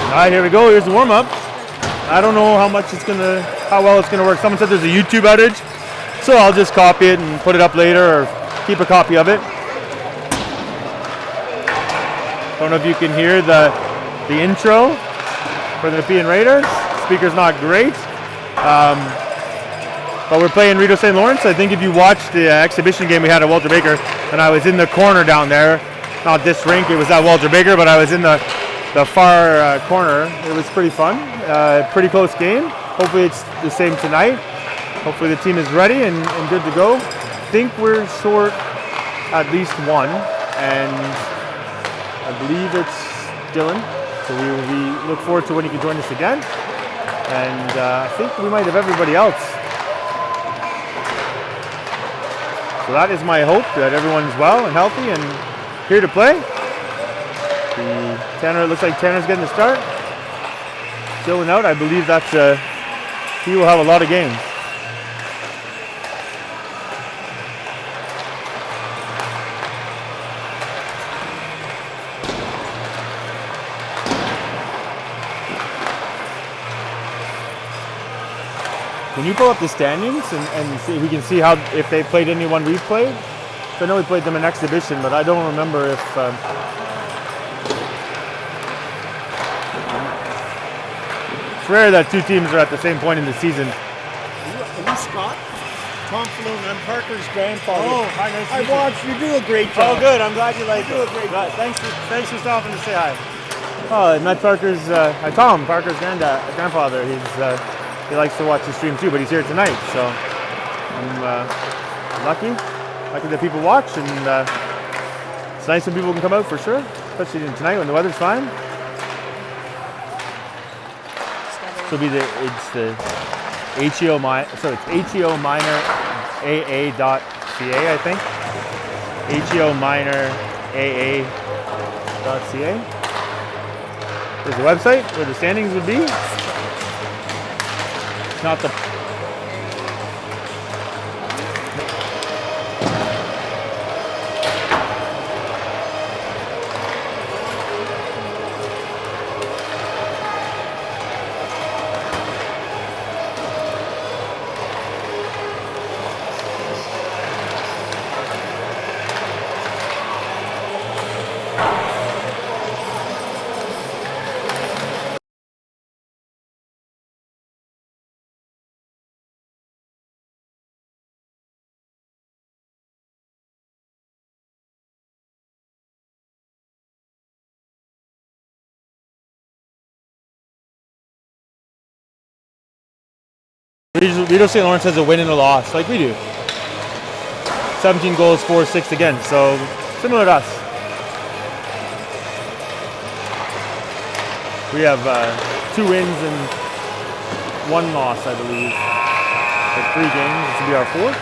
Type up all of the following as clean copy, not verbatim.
All right, here we go. Here's the warm-up. I don't know how well it's gonna work. Someone said there's a YouTube outage, so I'll just copy it and put it up later, or keep a copy of it. Don't know if you can hear the intro for the Nepean Raiders. Speaker's not great, but we're playing Rideau St. Lawrence. I think if you watched the exhibition game we had at Walter Baker, and I was in the corner down there, not this rink, it was at Walter Baker, but I was in the far corner. It was pretty fun, pretty close game. Hopefully it's the same tonight. Hopefully the team is ready and good to go. I think we're short at least one, and I believe it's Dylan. So we look forward to when he can join us again. And I think we might have everybody else. So that is my hope, that everyone's well and healthy and here to play. Tanner, it looks like Tanner's getting the start. Dylan out, I believe that's he will have a lot of games. Can you pull up the standings and see, we can see how, if they played anyone we've played? So I know we played them in exhibition, but I don't remember if. It's rare that two teams are at the same point in the season. Are you Scott? Tom Falloon, I'm Parker's grandfather. Oh, hi, nice to meet you. I watched you do a great job. Oh, good. I'm glad you like it. You do a great job. Thanks for stopping to say hi. Oh, I met Parker's, Tom, Parker's grandfather. He likes to watch the stream too, but he's here tonight, so I'm lucky that people watch, and it's nice when people can come out for sure, especially tonight when the weather's fine. So it's the HEO minor, so it's HEO minor AA.ca, I think. HEO minor AA.ca. There's the website where the standings would be. Not the Rideau St. Lawrence has a win and a loss, like we do. 17 goals, 4-6 again, so similar to us. We have 2 wins and 1 loss, I believe. For 3 games, this will be our 4th.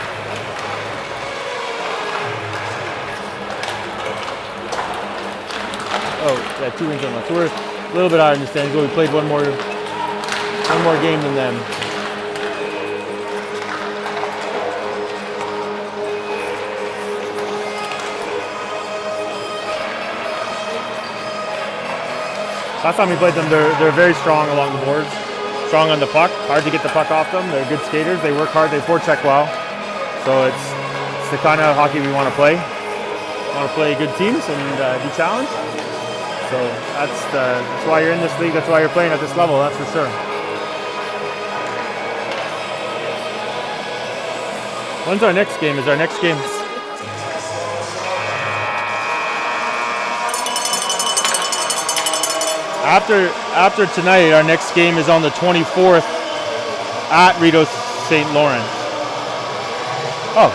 Oh, yeah, 2 wins and 1 loss. So we're a little bit higher in the standings, but we played one more game than them. Last time we played them, they're very strong along the boards, strong on the puck, hard to get the puck off them. They're good skaters, they work hard, they forecheck well. So it's the kind of hockey we want to play. We want to play good teams and be challenged. So that's why you're in this league, that's why you're playing at this level, that's for sure. When's our next game? Is our next game? After tonight, our next game is on the 24th at Rideau St. Lawrence. Oh,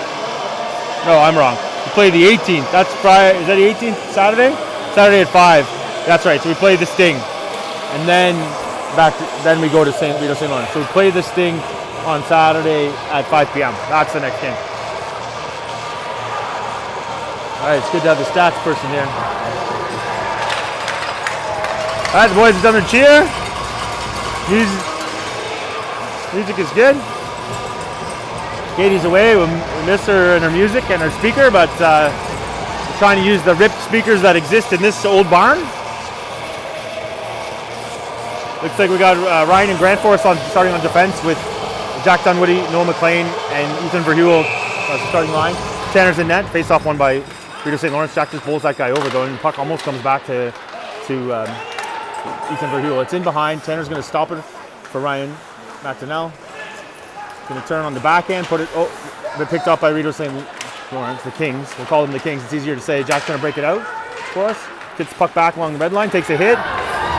no, I'm wrong. We play the 18th. That's Friday. Is that the 18th? Saturday? Saturday at 5. That's right. So we play the Sting, and then then we go to Rideau St. Lawrence. So we play the Sting on Saturday at 5 p.m. That's the next game. All right, it's good to have the stats person here. All right, the boys have done their cheer. Music is good. Katie's away. We miss her and her music and her speaker, but we're trying to use the ripped speakers that exist in this old barn. Looks like we got Ryan and Grant for us starting on defense with Jack Dunwoody, Noah McLean, and Ethan Verheuvel as the starting line. Tanner's in net. Face off won by Rideau St. Lawrence. Jack just bowls that guy over though, and the puck almost comes back to Ethan Verheuvel. It's in behind. Tanner's going to stop it for Ryan Martinell. Going to turn on the backhand, put it. Oh, been picked up by Rideau St. Lawrence, the Kings. We'll call them the Kings. It's easier to say. Jack's going to break it out for us. Gets the puck back along the red line, takes a hit.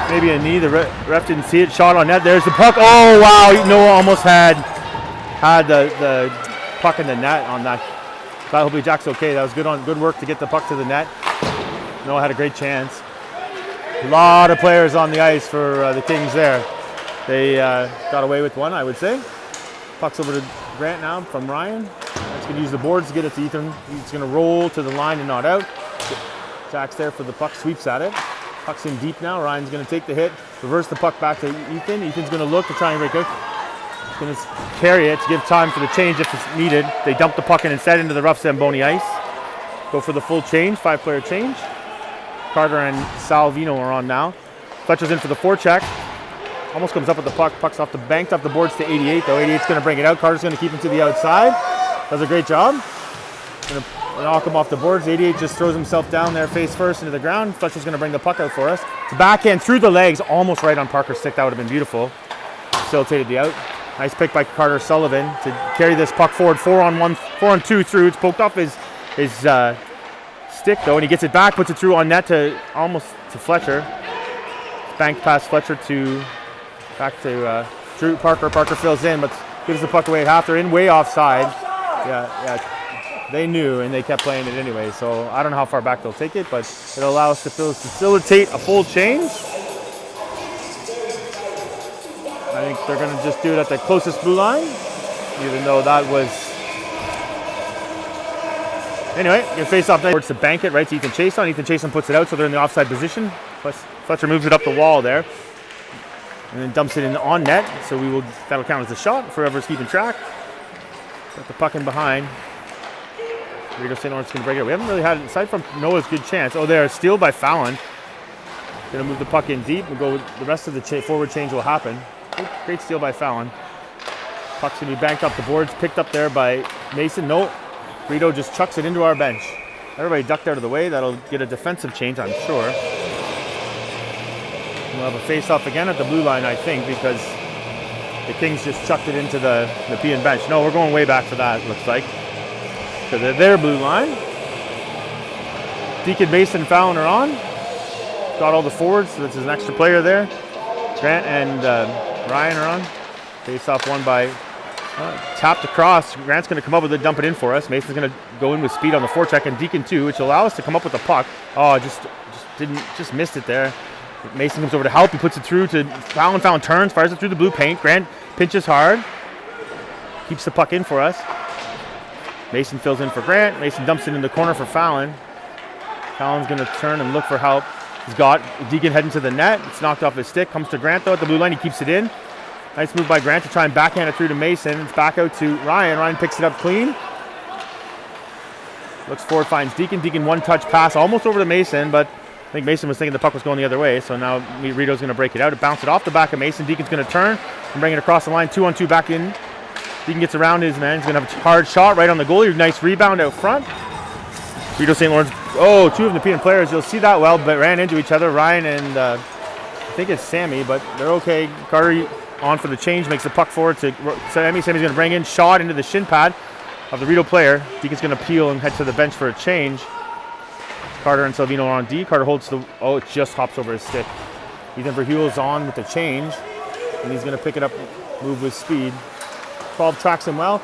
Maybe a knee. The ref didn't see it. Shot on net. There's the puck. Oh wow! Noah almost had the puck in the net on that. But hopefully Jack's okay. That was good work to get the puck to the net. Noah had a great chance. A lot of players on the ice for the Kings there. They got away with one, I would say. Puck's over to Grant now from Ryan. He's going to use the boards to get it to Ethan. He's going to roll to the line and not out. Jack's there for the puck, sweeps at it. Puck's in deep now. Ryan's going to take the hit, reverse the puck back to Ethan. Ethan's going to look to try and break out. He's going to carry it to give time for the change if it's needed. They dump the puck in instead into the rough Zamboni ice. Go for the full change, 5-player change. Carter and Salvino are on now. Fletcher's in for the forecheck. Almost comes up with the puck. Puck's banked off the boards to 88, though. 88's going to bring it out. Carter's going to keep him to the outside. Does a great job. Going to knock him off the boards. 88 just throws himself down there face first into the ground. Fletcher's going to bring the puck out for us. It's a backhand through the legs, almost right on Parker's stick. That would have been beautiful. Facilitated the out. Nice pick by Carter Sullivan to carry this puck forward. 4-on-2 through. It's poked off his stick though, and he gets it back, puts it through on net to almost to Fletcher. Banked past Fletcher back to Drew Parker. Parker fills in, but gives the puck away at half. They're in way offside. Yeah. They knew, and they kept playing it anyway. So I don't know how far back they'll take it, but it'll allow us to facilitate a full change. I think they're going to just do it at the closest blue line, even though that was. Anyway, you face off towards to bank it right to Ethan Chason. Ethan Chason puts it out, so they're in the offside position. Fletcher moves it up the wall there, and then dumps it in on net. So that'll count as a shot. Forever's keeping track. Got the puck in behind. Rideau St. Lawrence can break it. We haven't really had, aside from Noah's good chance. Oh, there, steal by Fallon. Gonna move the puck in deep and go with the rest of the forward change will happen. Great steal by Fallon. Puck's gonna be banked off the boards, picked up there by Mason. No, Rideau just chucks it into our bench. Everybody ducked out of the way. That'll get a defensive change, I'm sure. We'll have a face-off again at the blue line, I think, because the Kings just chucked it into the P and bench. No, we're going way back for that, looks like. So they're their blue line. Deacon, Mason, Fallon are on. Got all the forwards, so this is an extra player there. Grant and Ryan are on. Face-off won by tapped across. Grant's going to come up with it, dump it in for us. Mason's going to go in with speed on the forecheck, and Deacon too, which will allow us to come up with the puck. Oh, just missed it there. Mason comes over to help. He puts it through to Fallon. Fallon turns, fires it through the blue paint. Grant pinches hard. Keeps the puck in for us. Mason fills in for Grant. Mason dumps it in the corner for Fallon. Fallon's going to turn and look for help. He's got Deacon heading to the net. It's knocked off his stick. Comes to Grant though at the blue line. He keeps it in. Nice move by Grant to try and backhand it through to Mason. It's back out to Ryan. Ryan picks it up clean. Looks forward, finds Deacon. Deacon one-touch pass almost over to Mason, but I think Mason was thinking the puck was going the other way, so now Rideau's going to break it out. It bounced it off the back of Mason. Deacon's going to turn and bring it across the line. 2-on-2 back in. Deacon gets around his man. He's going to have a hard shot right on the goalie. Nice rebound out front. Rideau St. Lawrence. Oh, two of the P&N players. You'll see that well, but ran into each other. Ryan and I think it's Sammy, but they're okay. Carter on for the change. Makes the puck forward to Sammy. Sammy's going to bring in. Shot into the shin pad of the Rideau player. Deacon's going to peel and head to the bench for a change. Carter and Salvino are on D. Carter holds the. Oh, it just hops over his stick. Ethan Verheuvel's on with the change, and he's going to pick it up, move with speed. 12 tracks him well.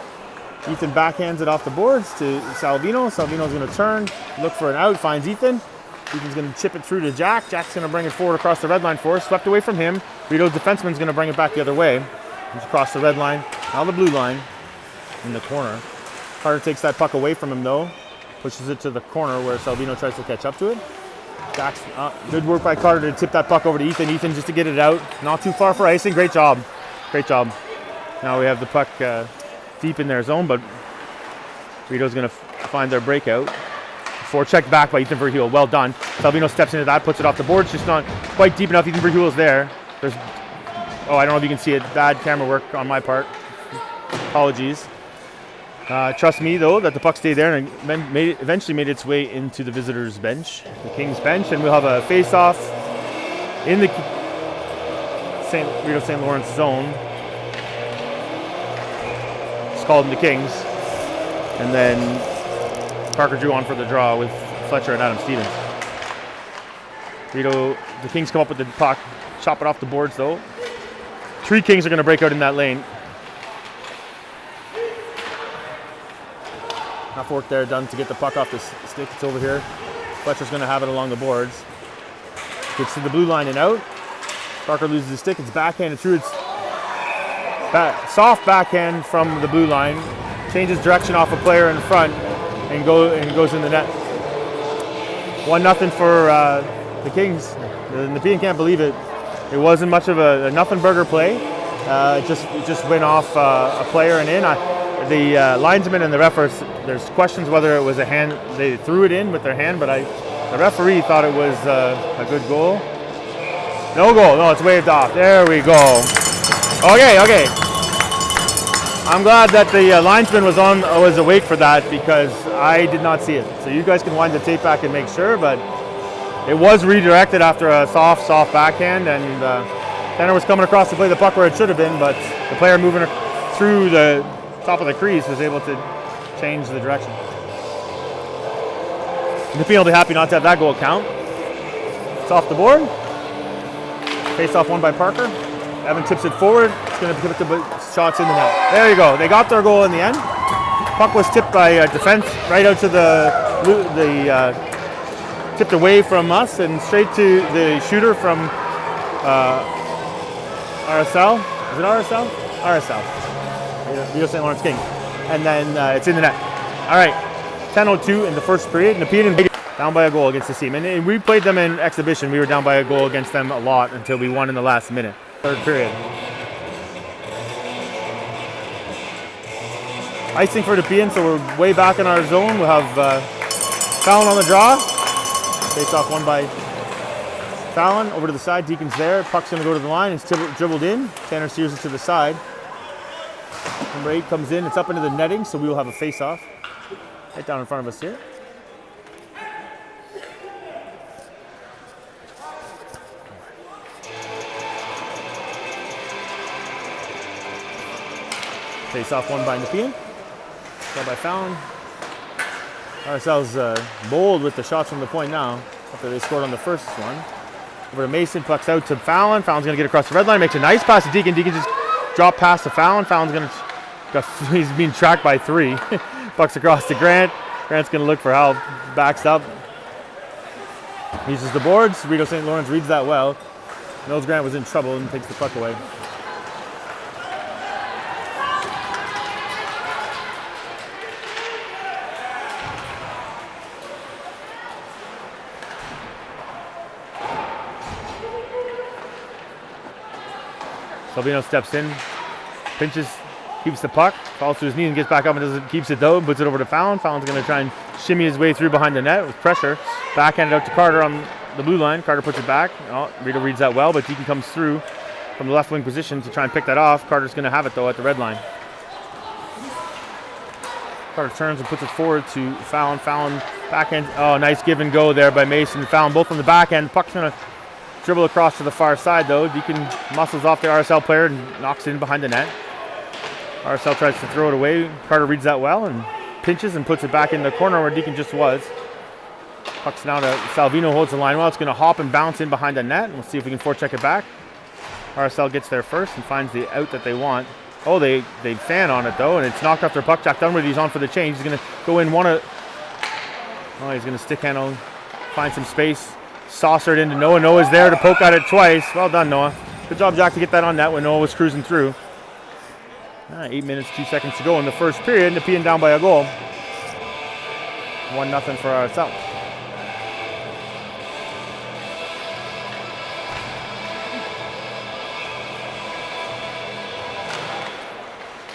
Ethan backhands it off the boards to Salvino. Salvino's going to turn, look for an out, finds Ethan. Ethan's going to chip it through to Jack. Jack's going to bring it forward across the red line for us. Swept away from him. Rideau's defenseman's going to bring it back the other way. He's across the red line, now the blue line in the corner. Carter takes that puck away from him though. Pushes it to the corner where Salvino tries to catch up to it. Jack's, good work by Carter to tip that puck over to Ethan. Ethan just to get it out. Not too far for icing. Great job. Great job. Now we have the puck deep in their zone, but Rideau's going to find their breakout. Forechecked back by Ethan Verheuvel. Well done. Salvino steps into that, puts it off the board. It's just not quite deep enough. Ethan Verheuvel's there. There's Oh, I don't know if you can see it. Bad camera work on my part. Apologies. Trust me, though, that the puck stayed there and eventually made its way into the visitors' bench, the Kings' bench, and we'll have a face-off in the Rideau St. Lawrence zone. It's called in the Kings. And then Parker drew on for the draw with Fletcher and Adam Stevens. Rideau, the Kings come up with the puck, chop it off the boards, though. 3 Kings are going to break out in that lane. Enough work there done to get the puck off the stick. It's over here. Fletcher's going to have it along the boards. Gets to the blue line and out. Parker loses his stick. It's backhanded through. It's soft backhand from the blue line. Changes direction off a player in front and goes in the net. 1-0 for the Kings. The Nepean can't believe it. It wasn't much of a nothing burger play. It just went off a player and in. The linesman and the referees, there's questions whether it was a hand. They threw it in with their hand, but the referee thought it was a good goal. No goal. No, it's waved off. There we go. Okay. I'm glad that the linesman was awake for that because I did not see it. So you guys can wind the tape back and make sure, but it was redirected after a soft backhand, and Tanner was coming across to play the puck where it should have been, but the player moving through the top of the crease was able to change the direction. Nepean will be happy not to have that goal count. It's off the board. Face off won by Parker. Evan tips it forward. It's going to put the shots in the net. There you go. They got their goal in the end. Puck was tipped by defense right out to tipped away from us and straight to the shooter from RSL. Is it RSL? RSL. Rideau St. Lawrence Kings. And then it's in the net. All right. 10:02 in the first period. Nepean down by a goal against the team. And we played them in exhibition. We were down by a goal against them a lot until we won in the last minute. Third period. Icing for Nepean, so we're way back in our zone. We'll have Fallon on the draw. Face off won by Fallon. Over to the side. Deacon's there. Puck's going to go to the line. It's dribbled in. Tanner steers it to the side. Number 8 comes in. It's up into the netting, so we will have a face-off right down in front of us here. Face-off won by Nepean. Shot by Fallon. RSL's bold with the shots from the point now after they scored on the first one. Over to Mason. Puck's out to Fallon. Fallon's going to get across the red line. Makes a nice pass to Deacon. Deacon just dropped past to Fallon. Fallon's going to... He's being tracked by 3. Puck's across to Grant. Grant's going to look for help. Backs up. Uses the boards. Rideau St. Lawrence reads that well. Knows Grant was in trouble and takes the puck away. Salvino steps in, pinches, keeps the puck, falls to his knee and gets back up and keeps it though, puts it over to Fallon. Fallon's going to try and shimmy his way through behind the net with pressure. Backhanded out to Carter on the blue line. Carter puts it back. Oh, Rideau reads that well, but Deacon comes through from the left wing position to try and pick that off. Carter's going to have it though at the red line. Carter turns and puts it forward to Fallon. Fallon backhand. Oh, nice give and go there by Mason and Fallon, both on the backhand. Puck's going to dribble across to the far side though. Deacon muscles off the RSL player and knocks it in behind the net. RSL tries to throw it away. Carter reads that well and pinches and puts it back in the corner where Deacon just was. Puck's now to Salvino, holds the line well. It's going to hop and bounce in behind the net. We'll see if we can forecheck it back. RSL gets there first and finds the out that they want. Oh, they fan on it though, and it's knocked off their puck. Jack Dunworthy's on for the change. He's going to go in he's going to stick handle, find some space. Saucer it into Noah. Noah's there to poke at it twice. Well done, Noah. Good job, Jack, to get that on net when Noah was cruising through. 8 minutes, 2 seconds to go in the first period. Nepean down by a goal. 1-0 for RSL.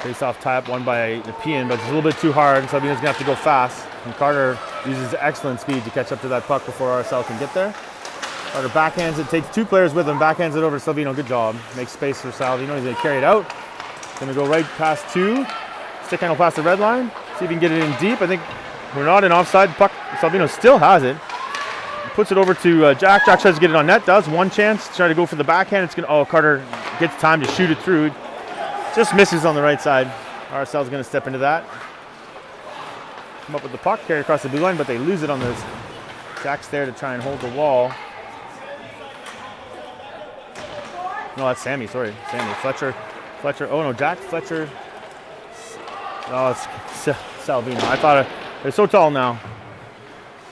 Face-off tie-up won by Nepean, but it's a little bit too hard, so Sabino's going to have to go fast. And Carter uses excellent speed to catch up to that puck before RSL can get there. Carter backhands it, takes 2 players with him, backhands it over to Salvino. Good job. Makes space for Salvino. He's going to carry it out. Going to go right past 2. Stick handle past the red line. See if he can get it in deep. I think we're not in offside. Puck, Salvino still has it. Puts it over to Jack. Jack tries to get it on net. Does. One chance. Try to go for the backhand. It's going to, oh, Carter gets time to shoot it through. Just misses on the right side. RSL's going to step into that. Come up with the puck, carry across the blue line, but they lose it on this. Jack's there to try and hold the wall. No, that's Sammy, sorry. Sammy. Fletcher. Oh no, Jack, Fletcher. Oh, it's Salvino. I thought they're so tall now.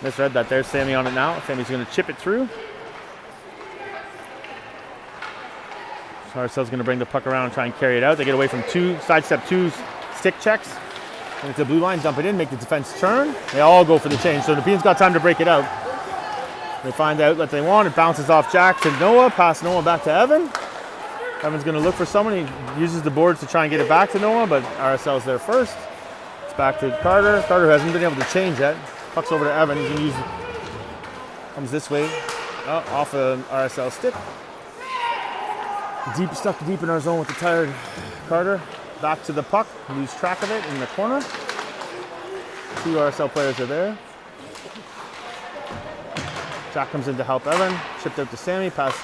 Misread that. There's Sammy on it now. Sammy's going to chip it through. So RSL's going to bring the puck around and try and carry it out. They get away from 2, sidestep 2 stick checks. And it's the blue line, dump it in, make the defense turn. They all go for the change. So Nepean's got time to break it out. They find the outlet they want. It bounces off Jack to Noah, pass Noah back to Evan. Evan's going to look for someone. He uses the boards to try and get it back to Noah, but RSL's there first. It's back to Carter. Carter hasn't been able to change yet. Puck's over to Evan. He's going to use it. Comes this way. Oh, off an RSL stick. Stuck deep in our zone with the tired Carter. Back to the puck, lose track of it in the corner. 2 RSL players are there. Jack comes in to help Evan. Chipped out to Sammy, pass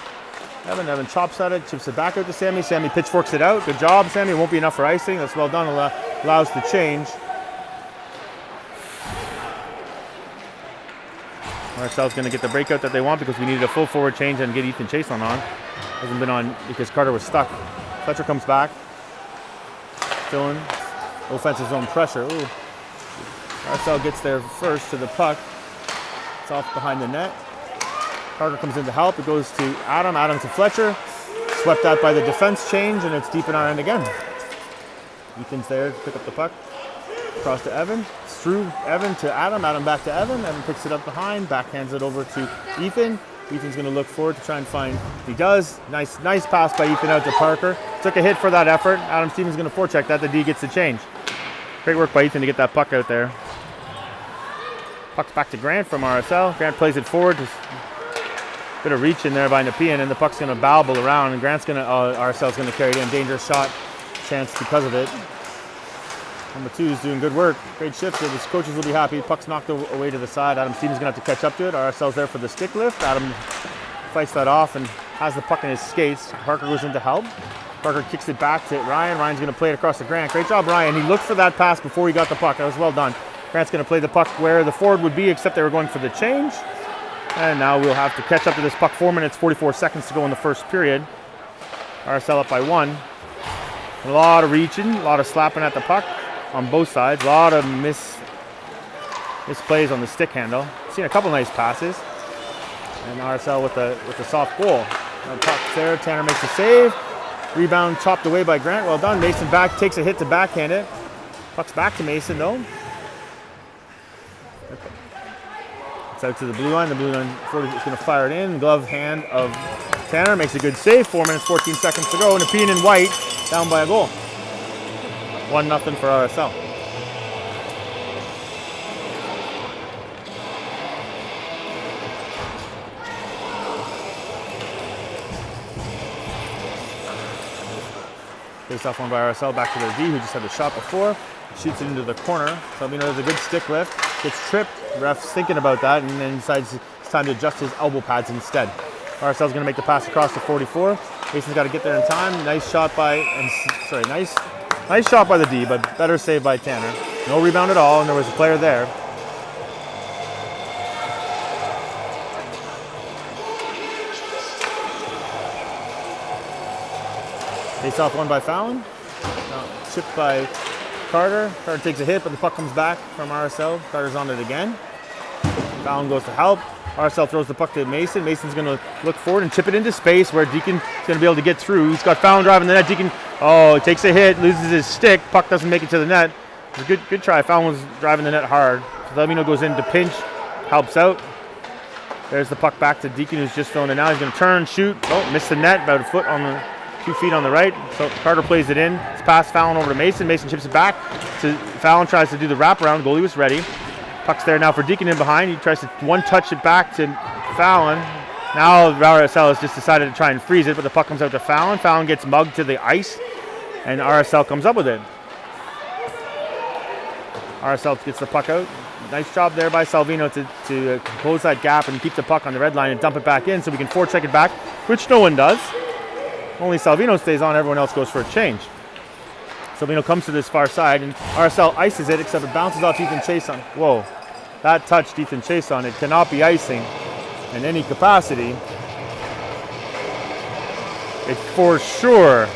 Evan. Evan chops at it, chips it back out to Sammy. Sammy pitchforks it out. Good job, Sammy. It won't be enough for icing. That's well done. Allows the change. RSL's going to get the breakout that they want because we needed a full forward change and get Ethan Chason on. Hasn't been on because Carter was stuck. Fletcher comes back. Filling offensive zone pressure. Ooh. RSL gets there first to the puck. It's off behind the net. Carter comes in to help. It goes to Adam. Adam to Fletcher. Swept out by the defense change, and it's deep in our end again. Ethan's there to pick up the puck. Across to Evan. Through Evan to Adam. Adam back to Evan. Evan picks it up behind. Backhands it over to Ethan. Ethan's going to look forward to try and find. He does. Nice pass by Ethan out to Parker. Took a hit for that effort. Adam Stevens going to forecheck that. The D gets the change. Great work by Ethan to get that puck out there. Puck's back to Grant from RSL. Grant plays it forward. Just a bit of reach in there by Nepean, and the puck's going to babble around. And Grant's going to. RSL's going to carry it in. Dangerous shot chance because of it. Number 2 is doing good work. Great shift. His coaches will be happy. Puck's knocked away to the side. Adam Stevens going to have to catch up to it. RSL's there for the stick lift. Adam fights that off and has the puck in his skates. Parker goes in to help. Parker kicks it back to Ryan. Ryan's going to play it across to Grant. Great job, Ryan. He looked for that pass before he got the puck. That was well done. Grant's going to play the puck where the forward would be, except they were going for the change. And now we'll have to catch up to this puck. 4 minutes, 44 seconds to go in the first period. RSL up by 1. A lot of reaching, a lot of slapping at the puck on both sides. A lot of misplays on the stick handle. Seen a couple nice passes. And RSL with the soft goal. Puck there. Tanner makes a save. Rebound chopped away by Grant. Well done. Mason back takes a hit to backhand it. Puck's back to Mason though. It's out to the blue line. The blue line 40 is going to fire it in. Glove hand of Tanner makes a good save. 4 minutes, 14 seconds to go. Nepean and White down by a goal. 1-0 for RSL. Face off one by RSL back to their D, who just had the shot before. Shoots it into the corner. Salvino does a good stick lift. Gets tripped. Ref's thinking about that and then decides it's time to adjust his elbow pads instead. RSL's going to make the pass across to 44. Mason's got to get there in time. Nice shot by, nice shot by the D, but better save by Tanner. No rebound at all, and there was a player there. Face off one by Fallon. Chipped by Carter. Carter takes a hit, but the puck comes back from RSL. Carter's on it again. Fallon goes to help. RSL throws the puck to Mason. Mason's going to look forward and chip it into space where Deacon is going to be able to get through. He's got Fallon driving the net. Deacon, takes a hit, loses his stick. Puck doesn't make it to the net. It's a good try. Fallon was driving the net hard. Salvino goes in to pinch, helps out. There's the puck back to Deacon, who's just throwing it now. He's going to turn, shoot. Oh, missed the net, about a foot on the 2 feet on the right. So Carter plays it in. It's past Fallon over to Mason. Mason chips it back to Fallon, tries to do the wraparound. Goalie was ready. Puck's there now for Deacon in behind. He tries to one-touch it back to Fallon. Now RSL has just decided to try and freeze it, but the puck comes out to Fallon. Fallon gets mugged to the ice, and RSL comes up with it. RSL gets the puck out. Nice job there by Salvino to close that gap and keep the puck on the red line and dump it back in so we can forecheck it back, which no one does. Only Salvino stays on, everyone else goes for a change. Salvino comes to this far side, and RSL ices it, except it bounces off Ethan Chason. Whoa, that touched Ethan Chason. It cannot be icing in any capacity. It for sure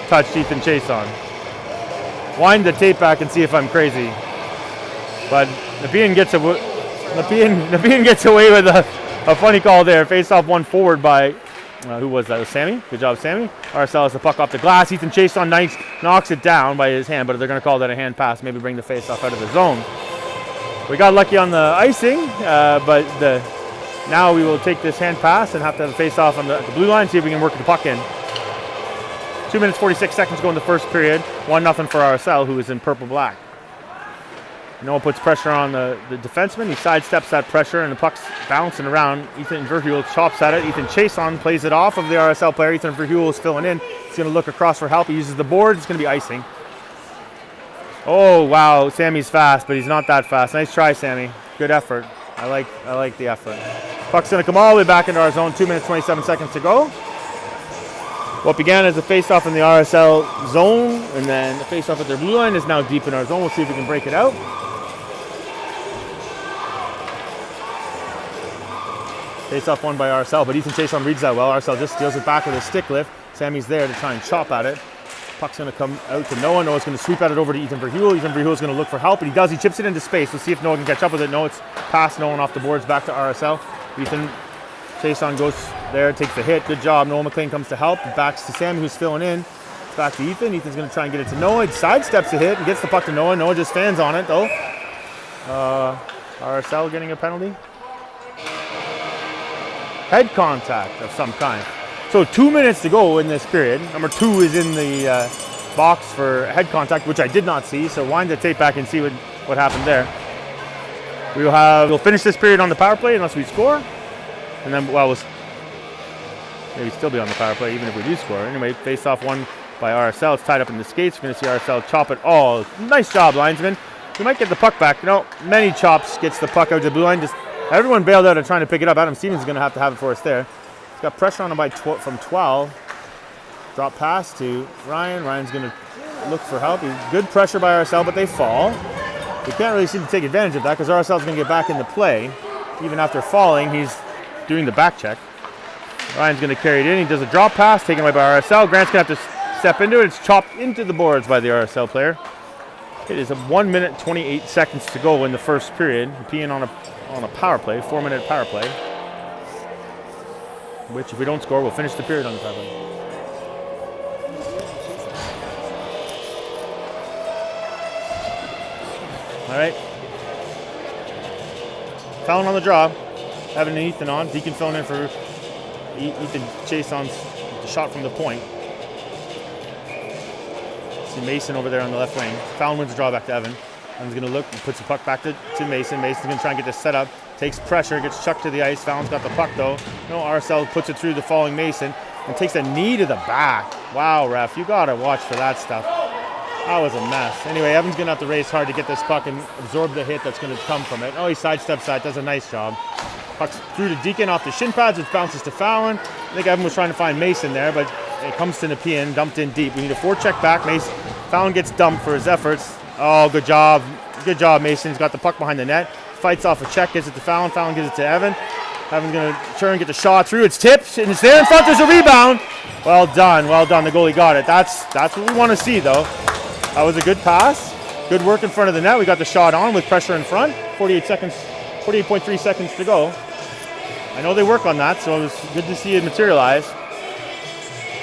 touched Ethan Chason. Wind the tape back and see if I'm crazy. But Nepean gets away with a funny call there. Face off one forward by, who was that? It was Sammy. Good job, Sammy. RSL has the puck off the glass. Ethan Chason knocks it down by his hand, but they're going to call that a hand pass. Maybe bring the face off out of the zone. We got lucky on the icing, but now we will take this hand pass and have to have a face off on the blue line, see if we can work the puck in. 2 minutes, 46 seconds go in the first period. 1-0 for RSL, who is in purple-black. Noah puts pressure on the defenseman. He sidesteps that pressure, and the puck's bouncing around. Ethan Verheuvel chops at it. Ethan Chason plays it off of the RSL player. Ethan Verheuvel is filling in. He's going to look across for help. He uses the board. It's going to be icing. Oh, wow. Sammy's fast, but he's not that fast. Nice try, Sammy. Good effort. I like the effort. Puck's going to come all the way back into our zone. 2 minutes, 27 seconds to go. What began as a face-off in the RSL zone, and then the face-off at their blue line, is now deep in our zone. We'll see if we can break it out. Face-off won by RSL, but Ethan Chason reads that well. RSL just steals it back with a stick lift. Sammy's there to try and chop at it. Puck's going to come out to Noah. Noah's going to sweep at it over to Ethan Verheuvel. Ethan Verheuvel's going to look for help, and he does. He chips it into space. We'll see if Noah can catch up with it. No, it's past Noah off the boards back to RSL. Ethan Chason goes there, takes the hit. Good job. Noah McLean comes to help. Backs to Sammy, who's filling in. Back to Ethan. Ethan's going to try and get it to Noah. He sidesteps the hit and gets the puck to Noah. Noah just stands on it, though. RSL getting a penalty. Head contact of some kind. So 2 minutes to go in this period. Number 2 is in the box for head contact, which I did not see. So wind the tape back and see what happened there. We'll finish this period on the power play unless we score. And then, well, we'll maybe still be on the power play even if we do score. Anyway, face off one by RSL. It's tied up in the skates. We're going to see RSL chop it. Oh, nice job, linesman. We might get the puck back. No, many chops, gets the puck out to the blue line. Just everyone bailed out and trying to pick it up. Adam Stevens is going to have it for us there. He's got pressure on him from 12. Drop pass to Ryan. Ryan's going to look for help. Good pressure by RSL, but they fall. We can't really seem to take advantage of that because RSL is going to get back into play. Even after falling, he's doing the back check. Ryan's going to carry it in. He does a drop pass taken away by RSL. Grant's going to have to step into it. It's chopped into the boards by the RSL player. It is a 1 minute 28 seconds to go in the first period. Being on a power play, 4-minute power play. Which, if we don't score, we'll finish the period on the power play. All right. Fallon on the draw. Evan and Ethan on. Deacon filling in for Ethan Chason's shot from the point. See Mason over there on the left wing. Fallon wins the draw back to Evan. Evan's going to look and puts the puck back to Mason. Mason's going to try and get this set up. Takes pressure, gets chucked to the ice. Fallon's got the puck though. No, RSL puts it through the falling Mason and takes a knee to the back. Wow, ref, you got to watch for that stuff. That was a mess. Anyway, Evan's going to have to race hard to get this puck and absorb the hit that's going to come from it. Oh, he sidesteps that. Does a nice job. Puck's through to Deacon off the shin pads, which bounces to Fallon. I think Evan was trying to find Mason there, but it comes to Nepean, dumped in deep. We need a forecheck back. Fallon gets dumped for his efforts. Oh, good job. Good job, Mason. He's got the puck behind the net. Fights off a check, gives it to Fallon. Fallon gives it to Evan. Evan's going to turn and get the shot through. It's tipped, and it's there in front. There's a rebound. Well done. Well done. The goalie got it. That's what we want to see, though. That was a good pass. Good work in front of the net. We got the shot on with pressure in front. 48.3 seconds to go. I know they work on that, so it was good to see it materialize.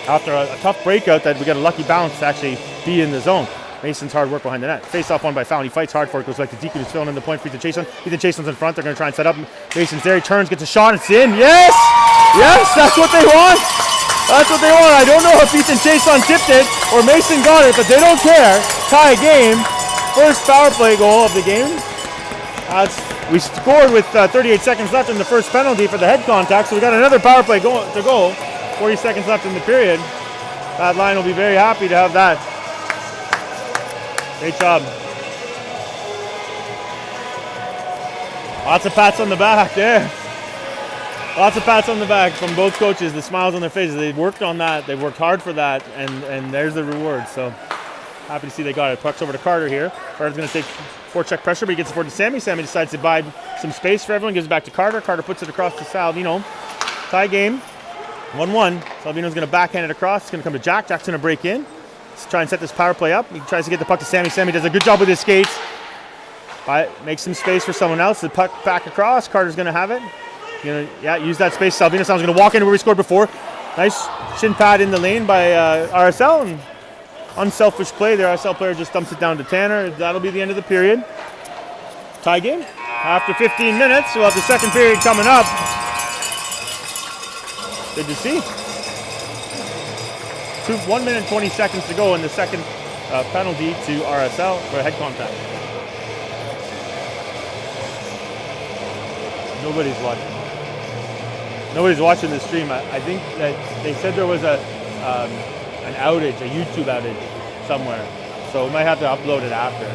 After a tough breakout that we got a lucky bounce to actually be in the zone. Mason's hard work behind the net. Face off one by Fallon. He fights hard for it. Goes back to Deacon, who's filling in the point for Ethan Chason. Ethan Chason's in front. They're going to try and set up. Mason's there. He turns, gets a shot. It's in. Yes! Yes, that's what they want. That's what they want. I don't know if Ethan Chason tipped it or Mason got it, but they don't care. Tie game. First power play goal of the game. That's We scored with 38 seconds left in the first penalty for the head contact, so we got another power play to go. 40 seconds left in the period. That line will be very happy to have that. Great job. Lots of pats on the back there. Lots of pats on the back from both coaches. The smiles on their faces. They worked on that. They worked hard for that, and there's the reward. So happy to see they got it. Puck's over to Carter here. Carter's going to take forecheck pressure, but he gets it forward to Sammy. Sammy decides to buy some space for everyone. Gives it back to Carter. Carter puts it across to Salvino. Tie game. 1-1. Salvino's going to backhand it across. It's going to come to Jack. Jack's going to break in. Let's try and set this power play up. He tries to get the puck to Sammy. Sammy does a good job with his skates. Makes some space for someone else. The puck back across. Carter's going to have it. Use that space. Salvino's going to walk into where we scored before. Nice shin pad in the lane by RSL. And unselfish play. The RSL player just dumps it down to Tanner. That'll be the end of the period. Tie game. After 15 minutes, we'll have the second period coming up. Good to see. 1 minute 20 seconds to go in the second penalty to RSL for a head contact. Nobody's watching. Nobody's watching the stream. I think that they said there was an outage, a YouTube outage somewhere. So we might have to upload it after.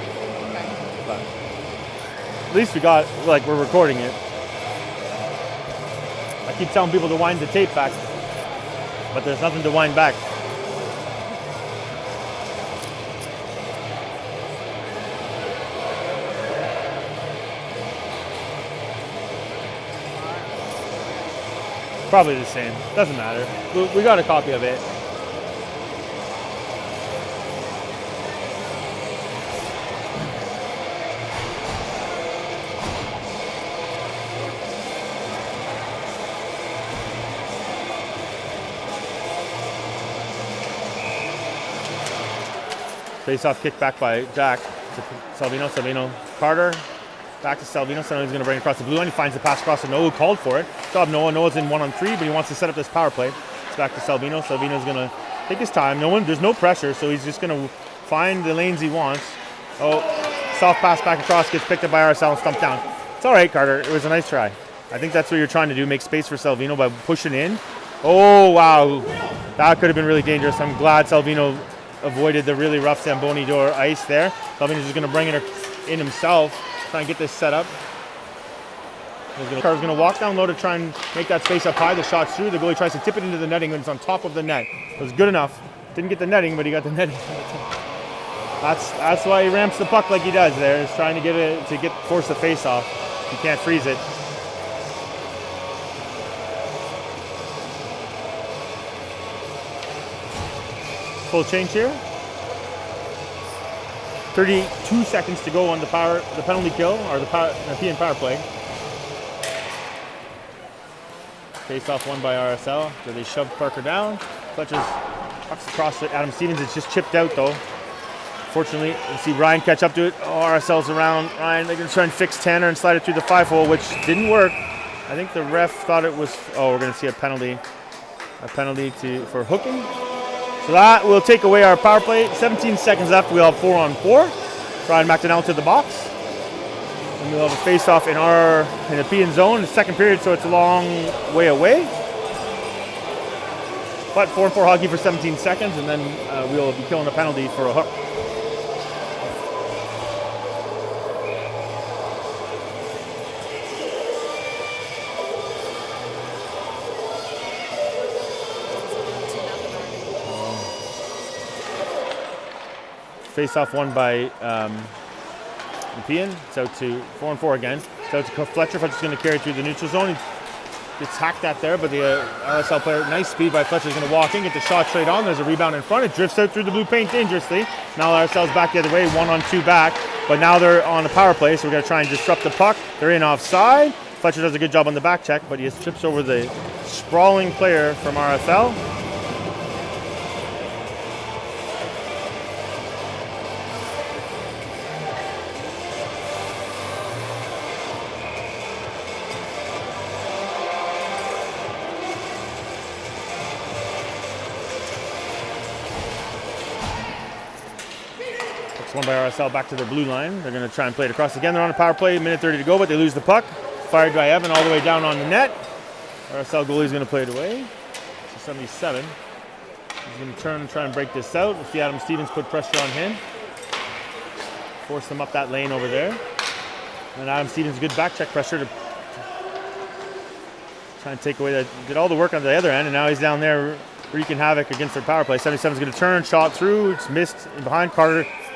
But at least we're recording it. I keep telling people to wind the tape back, but there's nothing to wind back. Probably the same. Doesn't matter. We got a copy of it. Face-off kick back by Jack to Salvino. Salvino, Carter. Back to Salvino. Salvino's going to bring it across the blue line. He finds the pass across to Noah, who called for it. Job Noah. Noah's in 1-on-3, but he wants to set up this power play. It's back to Salvino. Salvino's going to take his time. There's no pressure, so he's just going to find the lanes he wants. Oh, soft pass back across, gets picked up by RSL and stumped down. It's all right, Carter. It was a nice try. I think that's what you're trying to do, make space for Salvino by pushing in. Oh, wow. That could have been really dangerous. I'm glad Salvino avoided the really rough Zamboni door ice there. Salvino's just going to bring it in himself. Try and get this set up. Carter's going to walk down low to try and make that space up high. The shot's through. The goalie tries to tip it into the netting when it's on top of the net. It was good enough. Didn't get the netting, but he got the netting. That's why he ramps the puck like he does there. He's trying to get it to force the face off. You can't freeze it. Full change here. 32 seconds to go on the penalty kill, or the European power play. Face off won by RSL. So they shoved Parker down. Fletcher's pucks across to Adam Stevens. It's just chipped out though. Fortunately, you see Ryan catch up to it. Oh, RSL's around Ryan. They're going to try and fix Tanner and slide it through the 5-hole, which didn't work. I think the ref thought it was. Oh, we're going to see a penalty for hooking. So that will take away our power play. 17 seconds left. We'll have 4-on-4. Ryan McDonnell to the box. And we'll have a face-off in the P zone in the second period, so it's a long way away. But 4-on-4 hockey for 17 seconds, and then we'll be killing a penalty for a hook. Face-off won by Nepean. It's out to 4-on-4 again. It's out to Fletcher. Fletcher's going to carry through the neutral zone. He gets hacked at there, but the RSL player, nice speed by Fletcher, is going to walk in, get the shot straight on. There's a rebound in front. It drifts out through the blue paint dangerously. Now RSL's back the other way, 1-on-2 back. But now they're on a power play, so we're going to try and disrupt the puck. They're in offside. Fletcher does a good job on the back check, but he just trips over the sprawling player from RSL. It's won by RSL back to their blue line. They're going to try and play it across again. They're on a power play, minute 30 to go, but they lose the puck. Fired by Evan all the way down on the net. RSL goalie's going to play it away. So 77. He's going to turn and try and break this out. We'll see Adam Stevens put pressure on him. Force them up that lane over there. And Adam Stevens, good back check pressure to try and take away that. Did all the work on the other end, and now he's down there wreaking havoc against their power play. 77 is going to turn, shot through. It's missed in behind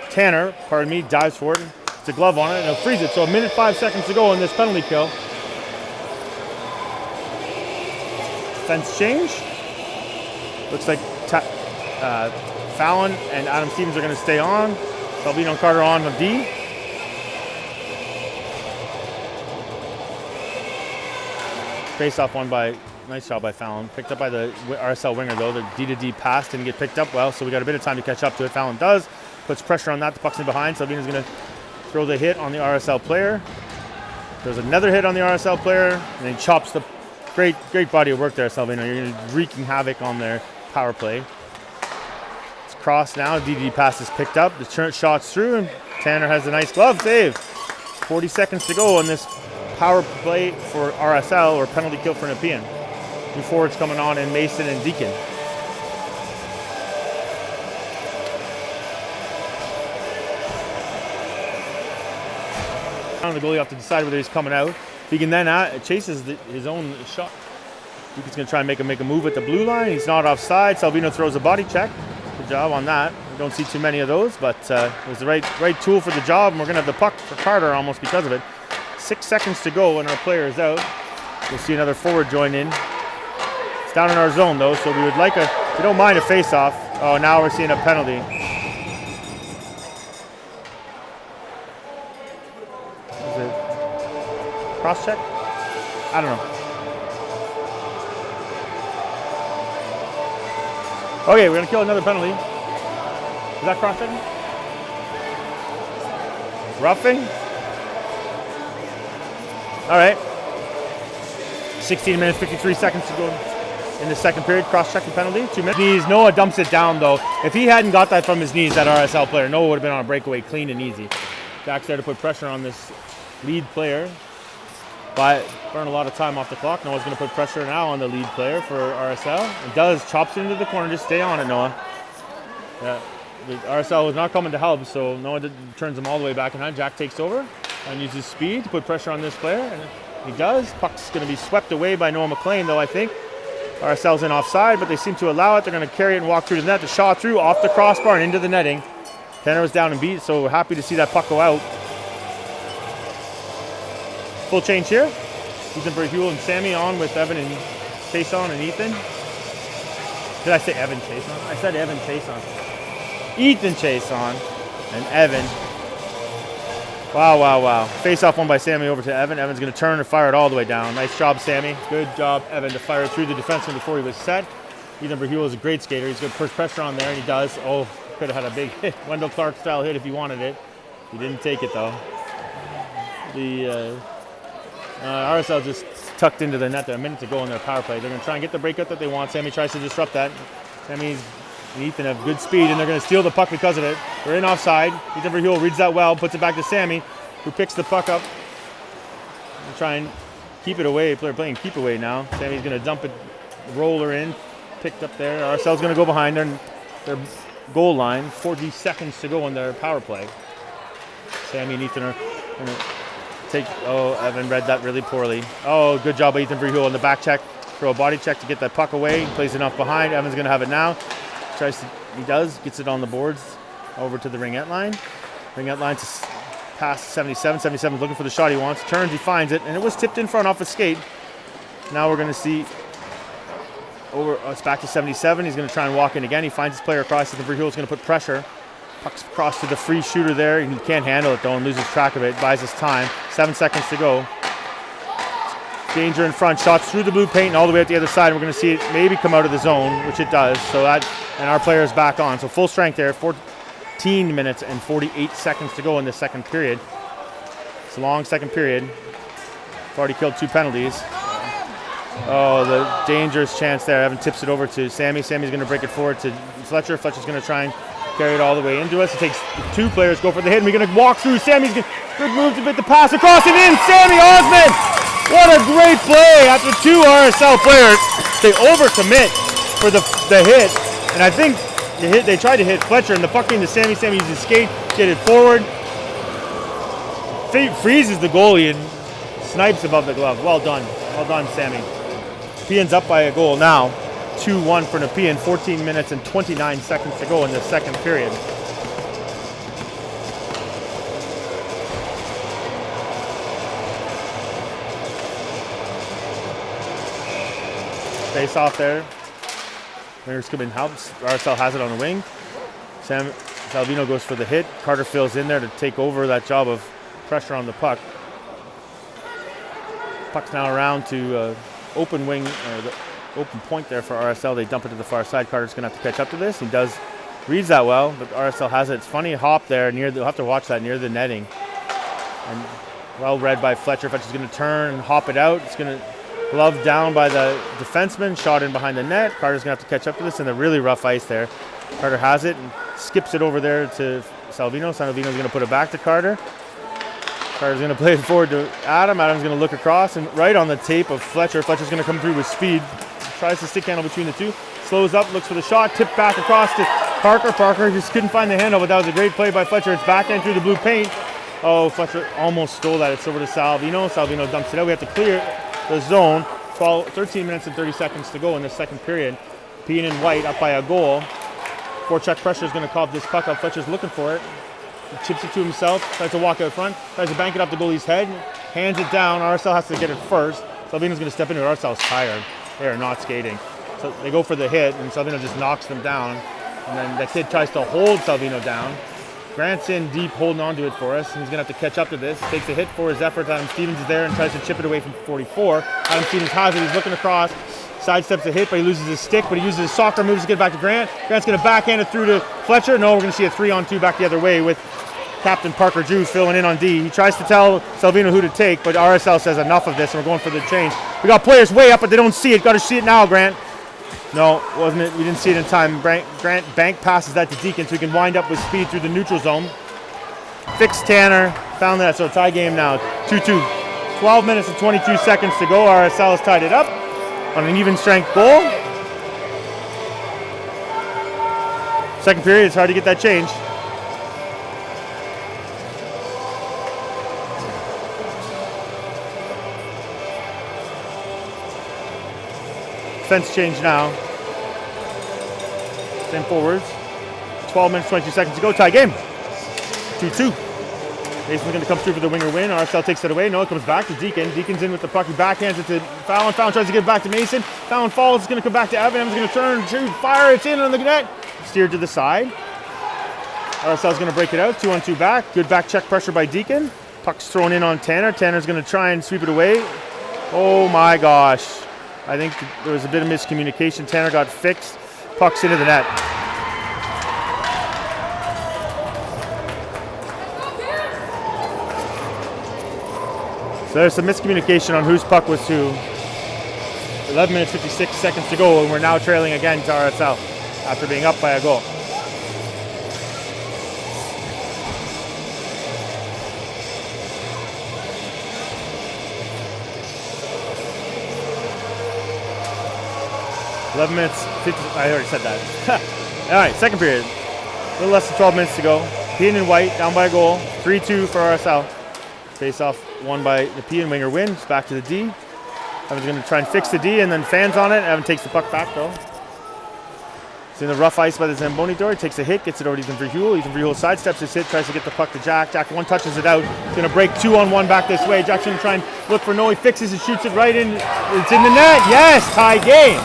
Tanner, dives for it. It's a glove on it, and he'll freeze it. So a minute 5 seconds to go in this penalty kill. Defense change. Looks like Fallon and Adam Stevens are going to stay on. Salvino and Carter on the D. Face-off won by, nice job by Fallon. Picked up by the RSL winger though. The D-to-D pass didn't get picked up well, so we got a bit of time to catch up to it. Fallon does. Puts pressure on that. The puck's in behind. Salvino's going to throw the hit on the RSL player. There's another hit on the RSL player, and he chops the great body of work there, Salvino. You're wreaking havoc on their power play. It's crossed now. D-to-D pass is picked up. The shot's through, and Tanner has a nice glove save. 40 seconds to go on this power play for RSL, or penalty kill for Nepean. New forwards coming on in Mason and Deacon. The goalie have to decide whether he's coming out. Deacon then chases his own shot. Deacon's going to try and make a move at the blue line. He's not offside. Salvino throws a body check. Good job on that. We don't see too many of those, but it was the right tool for the job, and we're going to have the puck for Carter almost because of it. 6 seconds to go and our player is out. We'll see another forward join in. It's down in our zone though, so we don't mind a face-off. Oh, now we're seeing a penalty. Is it cross-check? I don't know. Okay, we're gonna kill another penalty. Is that cross-checking? Roughing? All right. 16 minutes, 53 seconds to go in the second period. Cross-checking penalty, 2 minutes. Knees, Noah dumps it down though. If he hadn't got that from his knees, that RSL player, Noah would have been on a breakaway clean and easy. Jack's there to put pressure on this lead player. But burn a lot of time off the clock. Noah's going to put pressure now on the lead player for RSL. It does, chops it into the corner. Just stay on it, Noah. Yeah, the RSL was not coming to help, so Noah turns them all the way back behind. Jack takes over and uses speed to put pressure on this player, and he does. Puck's going to be swept away by Noah McLean, though, I think. RSL's in offside, but they seem to allow it. They're going to carry it and walk through the net. The shot through off the crossbar and into the netting. Tanner was down and beat, so we're happy to see that puck go out. Full change here. Ethan Berhule and Sammy on with Evan and Chason and Ethan. Did I say Evan Chason? I said Evan Chason. Ethan Chason and Evan. Wow. Face-off one by Sammy over to Evan. Evan's going to turn and fire it all the way down. Nice job, Sammy. Good job, Evan, to fire it through the defenseman before he was set. Ethan Berhule is a great skater. He's going to put pressure on there, and he does. Oh, could have had a big hit. Wendell Clark-style hit if he wanted it. He didn't take it, though. The RSL just tucked into the net there. A minute to go in their power play. They're going to try and get the breakout that they want. Sammy tries to disrupt that. Sammy and Ethan have good speed, and they're going to steal the puck because of it. They're in offside. Ethan Verhule reads that well, puts it back to Sammy, who picks the puck up. And try and keep it away. They're playing keep away now. Sammy's going to dump it, roller in, picked up there. RSL's going to go behind their goal line. 40 seconds to go in their power play. Sammy and Ethan are going to Evan read that really poorly. Oh, good job by Ethan Verhule on the back check. Throw a body check to get that puck away. He plays enough behind. Evan's going to have it now. Gets it on the boards over to the ringette line. Ringette line to pass 77. 77's looking for the shot he wants. Turns, he finds it, and it was tipped in front off a skate. Now we're going to see it's back to 77. He's going to try and walk in again. He finds his player across. Ethan Verhule's going to put pressure. Puck's across to the free shooter there. He can't handle it though and loses track of it. Buys us time. 7 seconds to go. Danger in front. Shots through the blue paint and all the way at the other side. We're going to see it maybe come out of the zone, which it does. And our player is back on. So full strength there. 14 minutes and 48 seconds to go in this second period. It's a long second period. We've already killed 2 penalties. Oh, the dangerous chance there. Evan tips it over to Sammy. Sammy's going to break it forward to Fletcher. Fletcher's going to try and Carry it all the way into us. It takes 2 players, go for the hit, and we're going to walk through. Sammy's good move to bit the pass across and in. Sammy Osmond! What a great play after 2 RSL players. They overcommit for the hit, and I think they tried to hit Fletcher, and the puck came to Sammy. Sammy uses his skate, get it forward. Freezes the goalie and snipes above the glove. Well done, Sammy. Nepean's up by a goal now. 2-1 for Nepean, 14 minutes and 29 seconds to go in the second period. Face off there. Wingers come in, helps. RSL has it on the wing. Salvino goes for the hit. Carter fills in there to take over that job of pressure on the puck. Puck's now around to open wing, or the open point there for RSL. They dump it to the far side. Carter's going to have to catch up to this. He reads that well, but RSL has it. It's funny hop there you'll have to watch that near the netting. And well read by Fletcher. Fletcher's going to turn and hop it out. It's going to glove down by the defenseman, shot in behind the net. Carter's going to have to catch up to this in the really rough ice there. Carter has it and skips it over there to Salvino. Salvino's going to put it back to Carter. Carter's going to play it forward to Adam. Adam's going to look across and right on the tape of Fletcher. Fletcher's going to come through with speed. Tries to stick handle between the two. Slows up, looks for the shot, tipped back across to Parker. Parker just couldn't find the handle, but that was a great play by Fletcher. It's backhand through the blue paint. Oh, Fletcher almost stole that. It's over to Salvino. Salvino dumps it out. We have to clear the zone. 13 minutes and 30 seconds to go in the second period. Nepean and White up by a goal. Forecheck pressure is going to cough this puck up. Fletcher's looking for it. He chips it to himself, tries to walk out front, tries to bank it off the goalie's head, hands it down. RSL has to get it first. Salvino's going to step into it. RSL's tired. They are not skating. So they go for the hit, and Salvino just knocks them down. And then the kid tries to hold Salvino down. Grant's in deep, holding on to it for us. He's going to have to catch up to this. Takes a hit for his effort. Adam Stevens is there and tries to chip it away from 44. Adam Stevens has it. He's looking across. Sidesteps the hit, but he loses his stick. But he uses his soccer moves to get back to Grant. Grant's going to backhand it through to Fletcher. No, we're going to see a 3-on-2 back the other way with Captain Parker Drews filling in on D. He tries to tell Salvino who to take, but RSL says enough of this, and we're going for the change. We got players way up, but they don't see it. Got to see it now, Grant. No, wasn't it? We didn't see it in time. Grant bank passes that to Deacon, so he can wind up with speed through the neutral zone. Fixed Tanner, found that, so tie game now, 2-2. 12 minutes and 22 seconds to go. RSL has tied it up on an even strength goal. Second period, it's hard to get that change. Defense change now. Same forwards. 12 minutes, 22 seconds to go. Tie game. 2-2. Mason's going to come through for the winger win. RSL takes it away. No, it comes back to Deacon. Deacon's in with the puck. He backhands it to Fallon. Fallon tries to get it back to Mason. Fallon falls. It's going to come back to Evan. Evan's going to turn, shoot, fire. It's in on the net. Steered to the side. RSL's going to break it out. 2-on-2 back. Good back check pressure by Deacon. Puck's thrown in on Tanner. Tanner's going to try and sweep it away. Oh my gosh. I think there was a bit of miscommunication. Tanner got fixed. Puck's into the net. So there's some miscommunication on whose puck was who. 11 minutes, 56 seconds to go, and we're now trailing again to RSL after being up by a goal. $11 minutes, 50, I already said that. All right, second period. A little less than 12 minutes to go. Nepean and White down by a goal. 3-2 for RSL. Face off won by Nepean. Winger wins. Back to the D. Evan's going to try and fix the D and then fans on it. Evan takes the puck back though. It's in the rough ice by the Zamboni door. He takes a hit, gets it over to Ethan Verhule. Ethan Verhule sidesteps his hit, tries to get the puck to Jack. Jack one touches it out. He's going to break 2-on-1 back this way. Jack's going to try and look for Noe. He fixes and shoots it right in. It's in the net. Yes, tie game.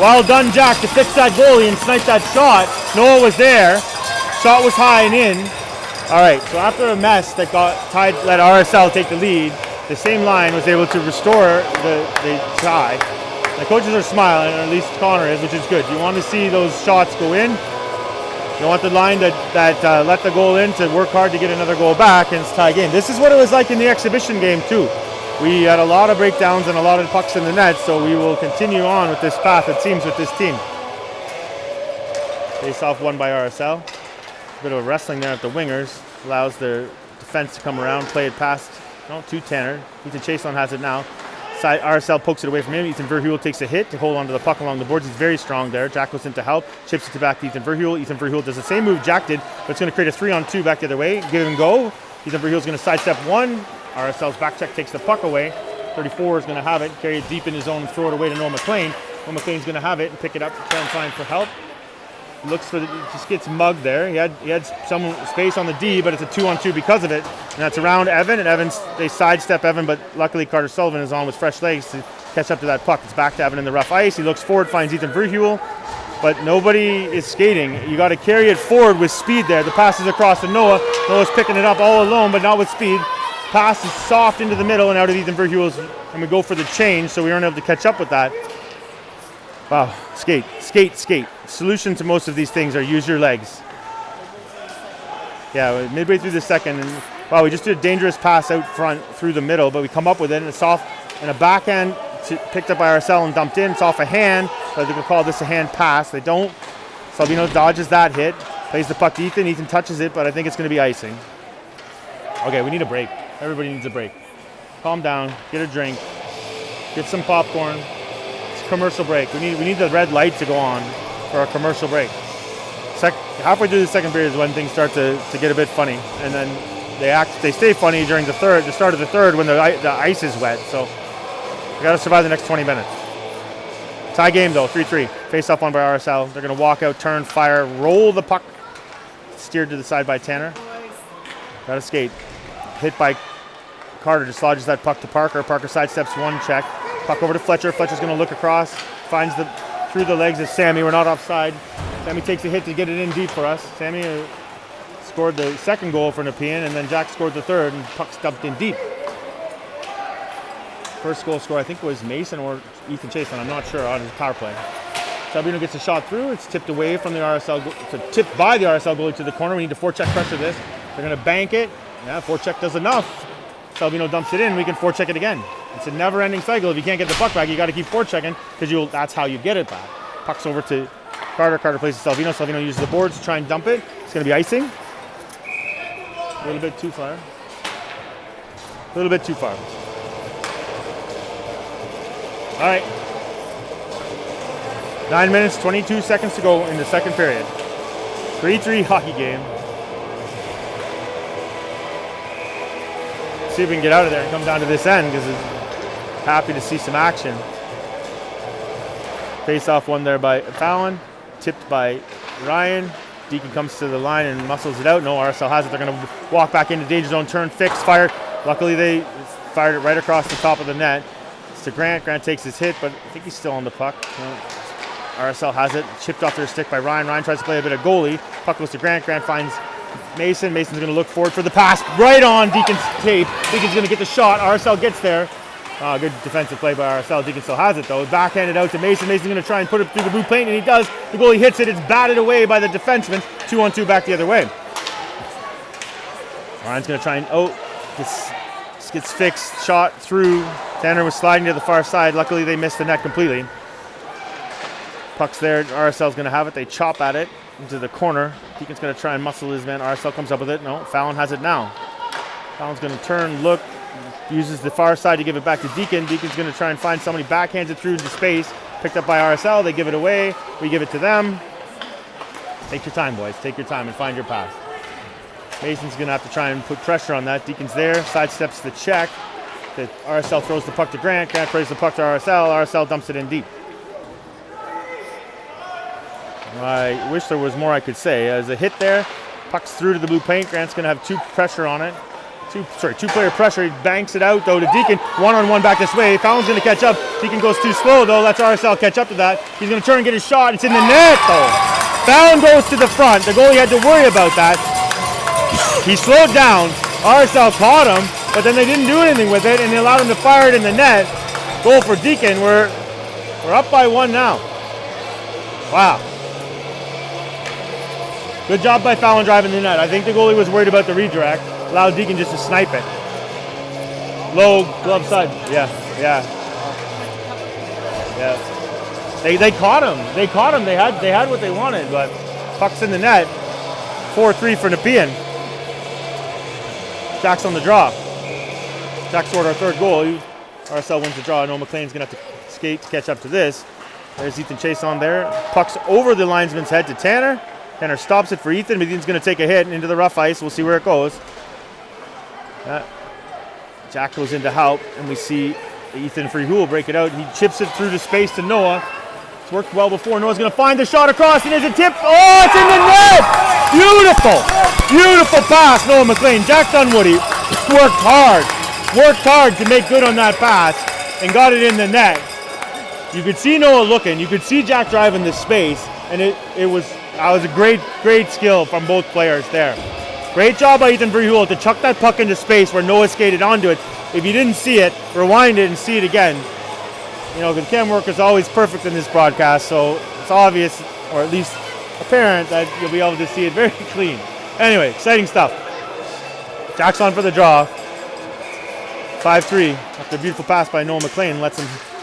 Well done, Jack, to fix that goalie and snipe that shot. Noah was there. Shot was high and in. All right, so after a mess that got tied, let RSL take the lead, the same line was able to restore the tie. The coaches are smiling, or at least Connor is, which is good. You want to see those shots go in. You want the line that let the goal in to work hard to get another goal back, and it's tie game. This is what it was like in the exhibition game, too. We had a lot of breakdowns and a lot of pucks in the net, so we will continue on with this path, it seems, with this team. Face off won by RSL. bit of wrestling there at the wingers. Allows their defense to come around, play it past to Tanner. Ethan Chaselon has it now. Side RSL pokes it away from him. Ethan Verheuvel takes a hit to hold onto the puck along the boards. He's very strong there. Jack goes in to help. Chips it to back to Ethan Verheuvel. Ethan Verheuvel does the same move Jack did, but it's going to create a 3-on-2 back the other way. Give him go. Ethan Verheuvel's going to sidestep one. RSL's back check takes the puck away. 34 is going to have it, carry it deep in his zone and throw it away to Noah McLean. Noah McLean's going to have it and pick it up to try and find for help. Looks for just gets mugged there. He had some space on the D, but it's a 2-on-2 because of it. And that's around Evan, and Evans, they sidestep Evan, but luckily Carter Sullivan is on with fresh legs to catch up to that puck. It's back to Evan in the rough ice. He looks forward, finds Ethan Verheuvel, but nobody is skating. You got to carry it forward with speed there. The pass is across to Noah. Noah's picking it up all alone, but not with speed. Pass is soft into the middle and out of Ethan Verheuvel's, and we go for the change, so we weren't able to catch up with that. Wow, skate, skate, skate. Solution to most of these things are use your legs. Yeah, midway through the second, and wow, we just did a dangerous pass out front through the middle, but we come up with it, and it's off, and a backhand picked up by RSL and dumped in. It's off a hand, but they're going to call this a hand pass. They don't. Salvino dodges that hit, plays the puck to Ethan. Ethan touches it, but I think it's going to be icing. Okay, we need a break. Everybody needs a break. Calm down, get a drink, get some popcorn. Commercial break. We need the red light to go on for a commercial break. Halfway through the second period is when things start to get a bit funny, and then they stay funny during the start of the third when the ice is wet. So we got to survive the next 20 minutes. Tie game though, 3-3. Face off one by RSL. They're going to walk out, turn, fire, roll the puck. Steered to the side by Tanner. Got to skate. Hit by Carter. Just lodges that puck to Parker. Parker sidesteps one check. Puck over to Fletcher. Fletcher's going to look across. Finds through the legs of Sammy. We're not offside. Sammy takes a hit to get it in deep for us. Sammy scored the second goal for Nepean, and then Jack scored the third, and puck's dumped in deep. First goal scorer, I think, was Mason or Ethan Chaselon. I'm not sure on his power play. Salvino gets a shot through. It's tipped away from the RSL. It's tipped by the RSL goalie to the corner. We need to forecheck pressure this. They're going to bank it. Yeah, forecheck does enough. Salvino dumps it in. We can forecheck it again. It's a never-ending cycle. If you can't get the puck back, you got to keep forechecking because that's how you get it back. Puck's over to Carter. Carter plays to Salvino. Salvino uses the boards to try and dump it. It's going to be icing. A little bit too far. A little bit too far. All right. 9 minutes, 22 seconds to go in the second period. 3-3 hockey game. See if we can get out of there and come down to this end because it's happy to see some action. Face off one there by Fallon, tipped by Ryan. Deacon comes to the line and muscles it out. No, RSL has it. They're going to walk back into danger zone, turn, fix, fire. Luckily, they fired it right across the top of the net. It's to Grant. Grant takes his hit, but I think he's still on the puck. No. RSL has it, chipped off their stick by Ryan. Ryan tries to play a bit of goalie. Puck goes to Grant. Grant finds Mason. Mason's going to look forward for the pass right on Deacon's tape. Deacon's going to get the shot. RSL gets there. Good defensive play by RSL. Deacon still has it though. Backhanded out to Mason. Mason's going to try and put it through the blue paint, and he does. The goalie hits it. It's batted away by the defenseman. 2-on-2 back the other way. Ryan's going to try and this gets fixed. Shot through. Tanner was sliding to the far side. Luckily they missed the net completely. Puck's there. RSL's going to have it. They chop at it into the corner. Deacon's going to try and muscle his man. RSL comes up with it. No, Fallon has it now. Fallon's going to turn, look, uses the far side to give it back to Deacon. Deacon's going to try and find somebody, backhands it through into space. Picked up by RSL. They give it away. We give it to them. Take your time, boys. Take your time and find your pass. Mason's going to have to try and put pressure on that. Deacon's there. Sidesteps the check. The RSL throws the puck to Grant. Grant plays the puck to RSL. RSL dumps it in deep. I wish there was more I could say. As a hit there, puck's through to the blue paint. Grant's going to have two pressure on it. Two-player pressure. He banks it out, though, to Deacon. One-on-one back this way. Fallon's going to catch up. Deacon goes too slow, though. Lets RSL catch up to that. He's going to turn and get his shot. It's in the net, though. Fallon goes to the front. The goalie had to worry about that. He slowed down. RSL caught him, but then they didn't do anything with it, and they allowed him to fire it in the net. Goal for Deacon. We're up by one now. Wow. Good job by Fallon driving the net. I think the goalie was worried about the redirect. Allowed Deacon just to snipe it. Low glove side. Yeah. They caught him. They had what they wanted, but puck's in the net. 4-3 for Nepean. Jack's on the draw. Jack scored our third goal. RSL wins the draw. Noah McLean's going to have to skate to catch up to this. There's Ethan Chase on there. Puck's over the linesman's head to Tanner. Tanner stops it for Ethan, but Ethan's going to take a hit into the rough ice. We'll see where it goes. Jack goes in to help, and we see Ethan Freehu will break it out. He chips it through to space to Noah. It's worked well before. Noah's going to find the shot across, and there's a tip. Oh, it's in the net! Beautiful! Beautiful pass, Noah McLean. Jack Dunwoody worked hard to make good on that pass and got it in the net. You could see Noah looking. You could see Jack driving the space, and it was a great skill from both players there. Great job by Ethan Freehu to chuck that puck into space where Noah skated onto it. If you didn't see it, rewind it and see it again. You know, the camera work is always perfect in this broadcast, so it's obvious, or at least apparent, that you'll be able to see it very clean. Anyway, exciting stuff. Jack's on for the draw. 5-3 after a beautiful pass by Noah McLean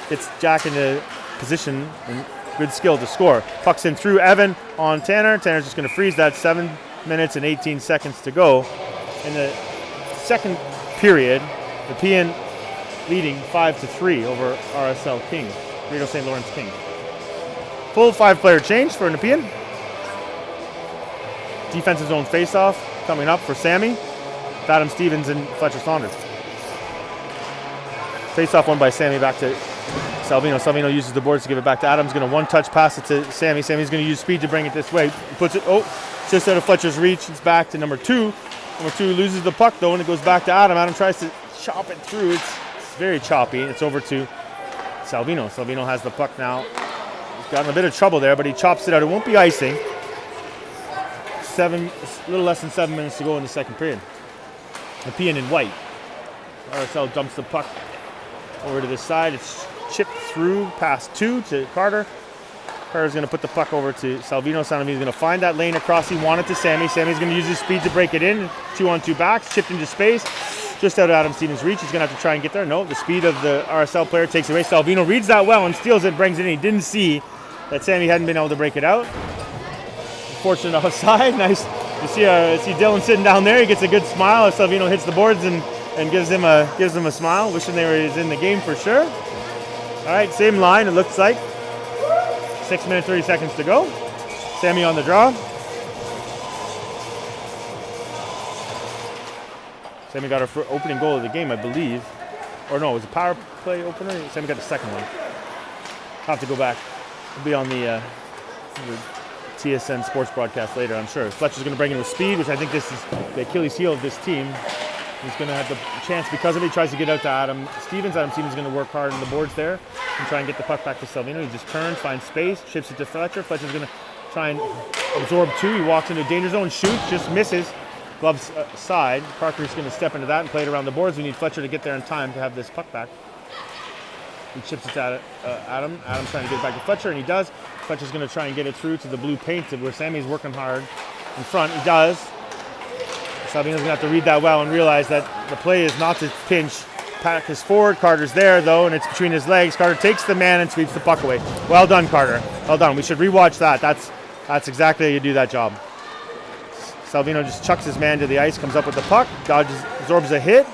gets Jack into position and good skill to score. Puck's in through Evan on Tanner. Tanner's just going to freeze that. 7 minutes and 18 seconds to go. In the second period, Nepean leading 5-3 over RSL King, Rideau St. Lawrence King. Full 5-player change for Nepean. Defensive zone faceoff coming up for Sammy, Adam Stevens and Fletcher Saunders. Face-off won by Sammy back to Salvino. Salvino uses the boards to give it back to Adams. Going to one-touch pass it to Sammy. Sammy's going to use speed to bring it this way. He puts it, just out of Fletcher's reach. It's back to number 2. Number 2 loses the puck, though, and it goes back to Adam. Adam tries to chop it through. It's very choppy. It's over to Salvino. Salvino has the puck now. He's gotten a bit of trouble there, but he chops it out. It won't be icing. A little less than 7 minutes to go in the second period. Nepean in white. RSL dumps the puck over to this side. It's chipped through past 2 to Carter. Carter's going to put the puck over to Salvino. Salvino's going to find that lane across. He wanted to Sammy. Sammy's going to use his speed to break it in. 2-on-2 backs, chipped into space. Just out of Adam Stevens' reach. He's going to have to try and get there. No, the speed of the RSL player takes it away. Salvino reads that well and steals it, brings it in. He didn't see that Sammy hadn't been able to break it out. Fortunate offside. Nice. You see Dylan sitting down there. He gets a good smile as Salvino hits the boards and gives him a smile, wishing they were in the game for sure. All right, same line. It looks like 6 minutes 30 seconds to go. Sammy on the draw. Sammy got our opening goal of the game, I believe. Or no, it was a power play opener. Sammy got the second one. I'll have to go back. It'll be on the TSN sports broadcast later, I'm sure. Fletcher's going to bring in with speed, which I think this is the Achilles heel of this team. He's going to have the chance because of it. He tries to get out to Adam Stevens. Adam Stevens is going to work hard on the boards there and try and get the puck back to Salvino. He just turns, finds space, chips it to Fletcher. Fletcher's going to try and absorb 2. He walks into a danger zone, shoots, just misses. Gloves side. Parker's going to step into that and play it around the boards. We need Fletcher to get there in time to have this puck back. He chips it to Adam. Adam's trying to get it back to Fletcher, and he does. Fletcher's going to try and get it through to the blue paint where Sammy's working hard in front. He does. Salvino's going to have to read that well and realize that the play is not to pinch. Pack is forward. Carter's there, though, and it's between his legs. Carter takes the man and sweeps the puck away. Well done, Carter. Well done. We should rewatch that. That's exactly how you do that job. Salvino just chucks his man to the ice, comes up with the puck, dodges, absorbs a hit,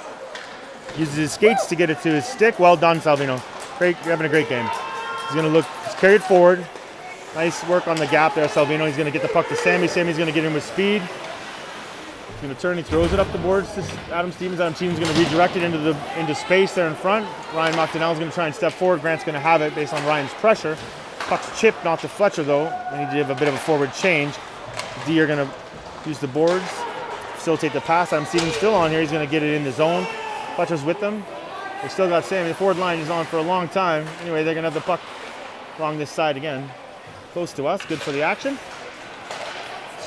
uses his skates to get it to his stick. Well done, Salvino. Great, you're having a great game. He's carried forward. Nice work on the gap there, Salvino. He's going to get the puck to Sammy. Sammy's going to get him with speed. He's going to turn. He throws it up the boards to Adam Stevens. Adam Stevens is going to redirect it into space there in front. Ryan Mockdonnell is going to try and step forward. Grant's going to have it based on Ryan's pressure. Puck's chipped, not to Fletcher, though. We need to have a bit of a forward change. D are going to use the boards, facilitate the pass. Adam Stevens still on here. He's going to get it in the zone. Fletcher's with them. They still got Sammy. The forward line is on for a long time. Anyway, they're going to have the puck along this side again. Close to us. Good for the action.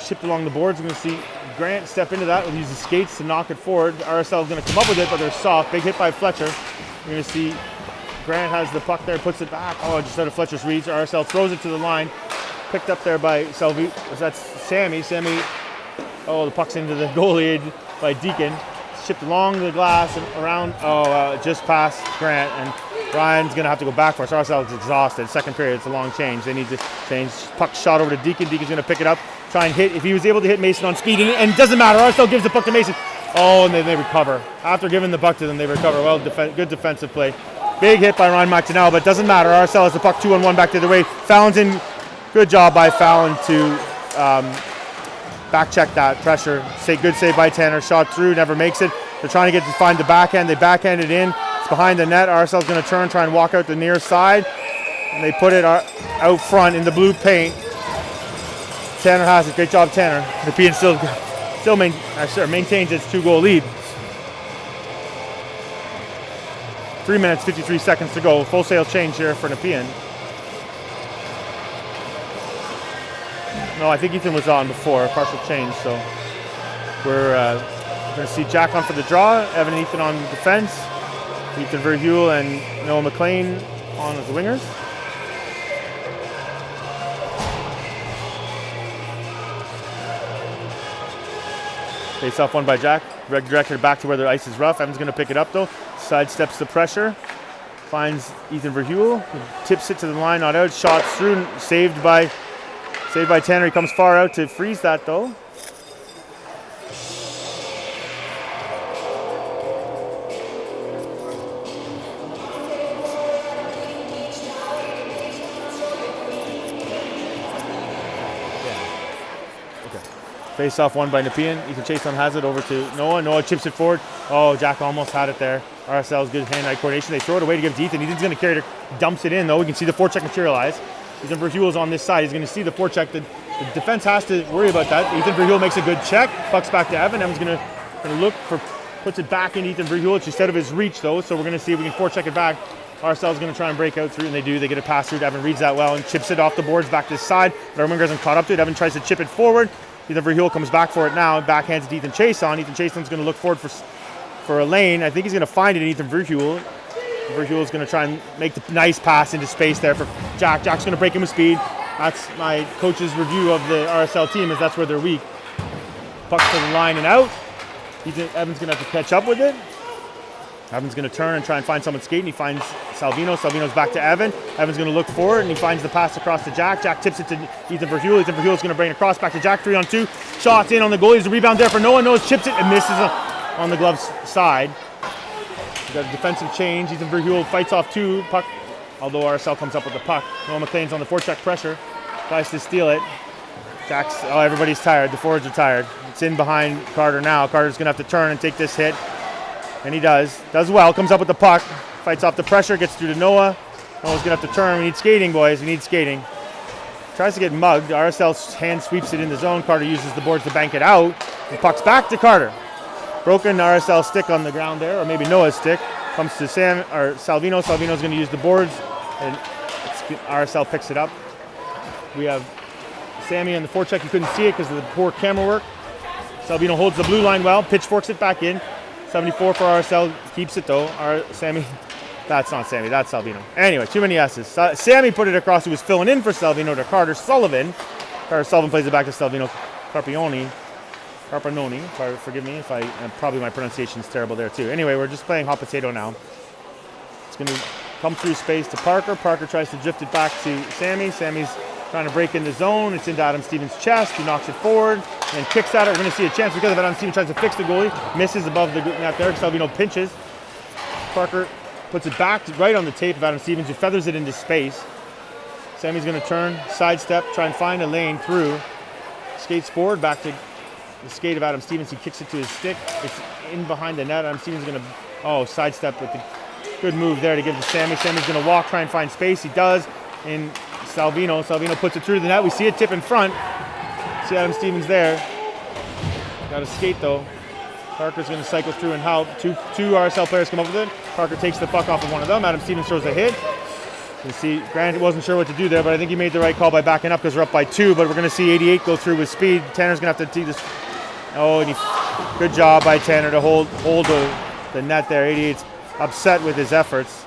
Chipped along the boards. We're going to see Grant step into that. We'll use the skates to knock it forward. RSL is going to come up with it, but they're soft. Big hit by Fletcher. We're going to see Grant has the puck there, puts it back. Oh, just out of Fletcher's reach. RSL throws it to the line. Picked up there by that's Sammy. Oh, the puck's into the goalie by Deacon. Chipped along the glass and around, just past Grant, and Ryan's going to have to go back for us. RSL is exhausted. Second period, it's a long change. They need to change. Puck shot over to Deacon. Deacon's going to pick it up, try and hit. If he was able to hit Mason on speed, and it doesn't matter. RSL gives the puck to Mason. Oh, and then they recover. After giving the puck to them, they recover. Well, good defensive play. Big hit by Ryan McDonnell, but it doesn't matter. RSL has the puck 2-on-1 back to the way. Fallon's in. Good job by Fallon to back check that pressure. Good save by Tanner. Shot through, never makes it. They're trying to find the backhand. They backhand it in. It's behind the net. RSL's going to try and walk out the near side. And they put it out front in the blue paint. Tanner has it. Great job, Tanner. The Nepean still maintains its 2-goal lead. 3 minutes, 53 seconds to go. Full sail change here for Nepean. No, I think Ethan was on before, partial change, so we're going to see Jack on for the draw, Evan and Ethan on defense, Ethan Verhule and Noah McLean on as the wingers. Face off one by Jack, directed back to where the ice is rough. Evan's going to pick it up though, sidesteps the pressure, finds Ethan Verhule, tips it to the line, not out, shot through, saved by Tanner. He comes far out to freeze that though. Face off one by Nepean. Ethan Chason has it over to Noah. Noah chips it forward. Oh, Jack almost had it there. RSL's good hand-eye coordination. They throw it away to give it to Ethan. Ethan's going to carry it, dumps it in though. We can see the forecheck materialize. Ethan Verhule's on this side. He's going to see the forecheck. The defense has to worry about that. Ethan Verhule makes a good check. Puck's back to Evan. Evan's going to look for, puts it back in Ethan Verhule. It's just out of his reach though, so we're going to see if we can forecheck it back. RSL's going to try and break out through, and they do. They get a pass through. Evan reads that well and chips it off the boards back to his side. But our winger hasn't caught up to it. Evan tries to chip it forward. Ethan Verhule comes back for it now. Backhands to Ethan Chason. Ethan Chason's going to look forward for a lane. I think he's going to find it in Ethan Verhule. Verhule's going to try and make the nice pass into space there for Jack. Jack's going to break him with speed. That's my coach's review of the RSL team, is that's where they're weak. Puck to the line and out. Evan's going to have to catch up with it. Evan's going to turn and try and find someone skating. He finds Salvino. Salvino's back to Evan. Evan's going to look forward, and he finds the pass across to Jack. Jack tips it to Ethan Verhule. Ethan Verhule's going to bring it across back to Jack. 3-on-2. Shots in on the goalie. There's a rebound there for Noah. Noah chips it and misses on the glove's side. We've got a defensive change. Ethan Verhule fights off two. Puck, although RSL comes up with the puck. Noah McLean's on the forecheck pressure. Tries to steal it. Everybody's tired. The forwards are tired. It's in behind Carter now. Carter's going to have to turn and take this hit. And he does well, comes up with the puck, fights off the pressure, gets through to Noah. Noah's gonna have to turn. We need skating, boys, we need skating. Tries to get mugged. RSL's hand sweeps it in the zone. Carter uses the boards to bank it out. The puck's back to Carter. Broken RSL stick on the ground there, or maybe Noah's stick. Comes to Salvino. Salvino's gonna use the boards, and RSL picks it up. We have Sammy on the forecheck. You couldn't see it because of the poor camera work. Salvino holds the blue line well, pitchforks it back in. 74 for RSL, keeps it though. Sammy, that's not Sammy, that's Salvino. Anyway, too many S's. Sammy put it across, who was filling in for Salvino to Carter Sullivan. Carter Sullivan plays it back to Salvino Carpignoni, forgive me if probably my pronunciation is terrible there too. Anyway, we're just playing hot potato now. It's going to come through space to Parker. Parker tries to drift it back to Sammy. Sammy's trying to break in the zone. It's into Adam Stevens' chest. He knocks it forward and kicks at it. We're going to see a chance because of Adam Stevens tries to fix the goalie. Misses above the net there. Salvino pinches. Parker puts it back right on the tape of Adam Stevens, who feathers it into space. Sammy's going to turn, sidestep, try and find a lane through. Skates forward back to the skate of Adam Stevens. He kicks it to his stick. It's in behind the net. Adam Stevens is going to sidestep with the good move there to give to Sammy. Sammy's going to walk, try and find space. He does. In Salvino puts it through the net. We see it tip in front. See Adam Stevens there. Got to skate though. Parker's going to cycle through and help. Two RSL players come up with it. Parker takes the puck off of one of them. Adam Stevens throws a hit. You see, Grant wasn't sure what to do there, but I think he made the right call by backing up because we're up by 2. But we're going to see 88 go through with speed. Tanner's going to have to do this. Good job by Tanner to hold the net there. 88's upset with his efforts.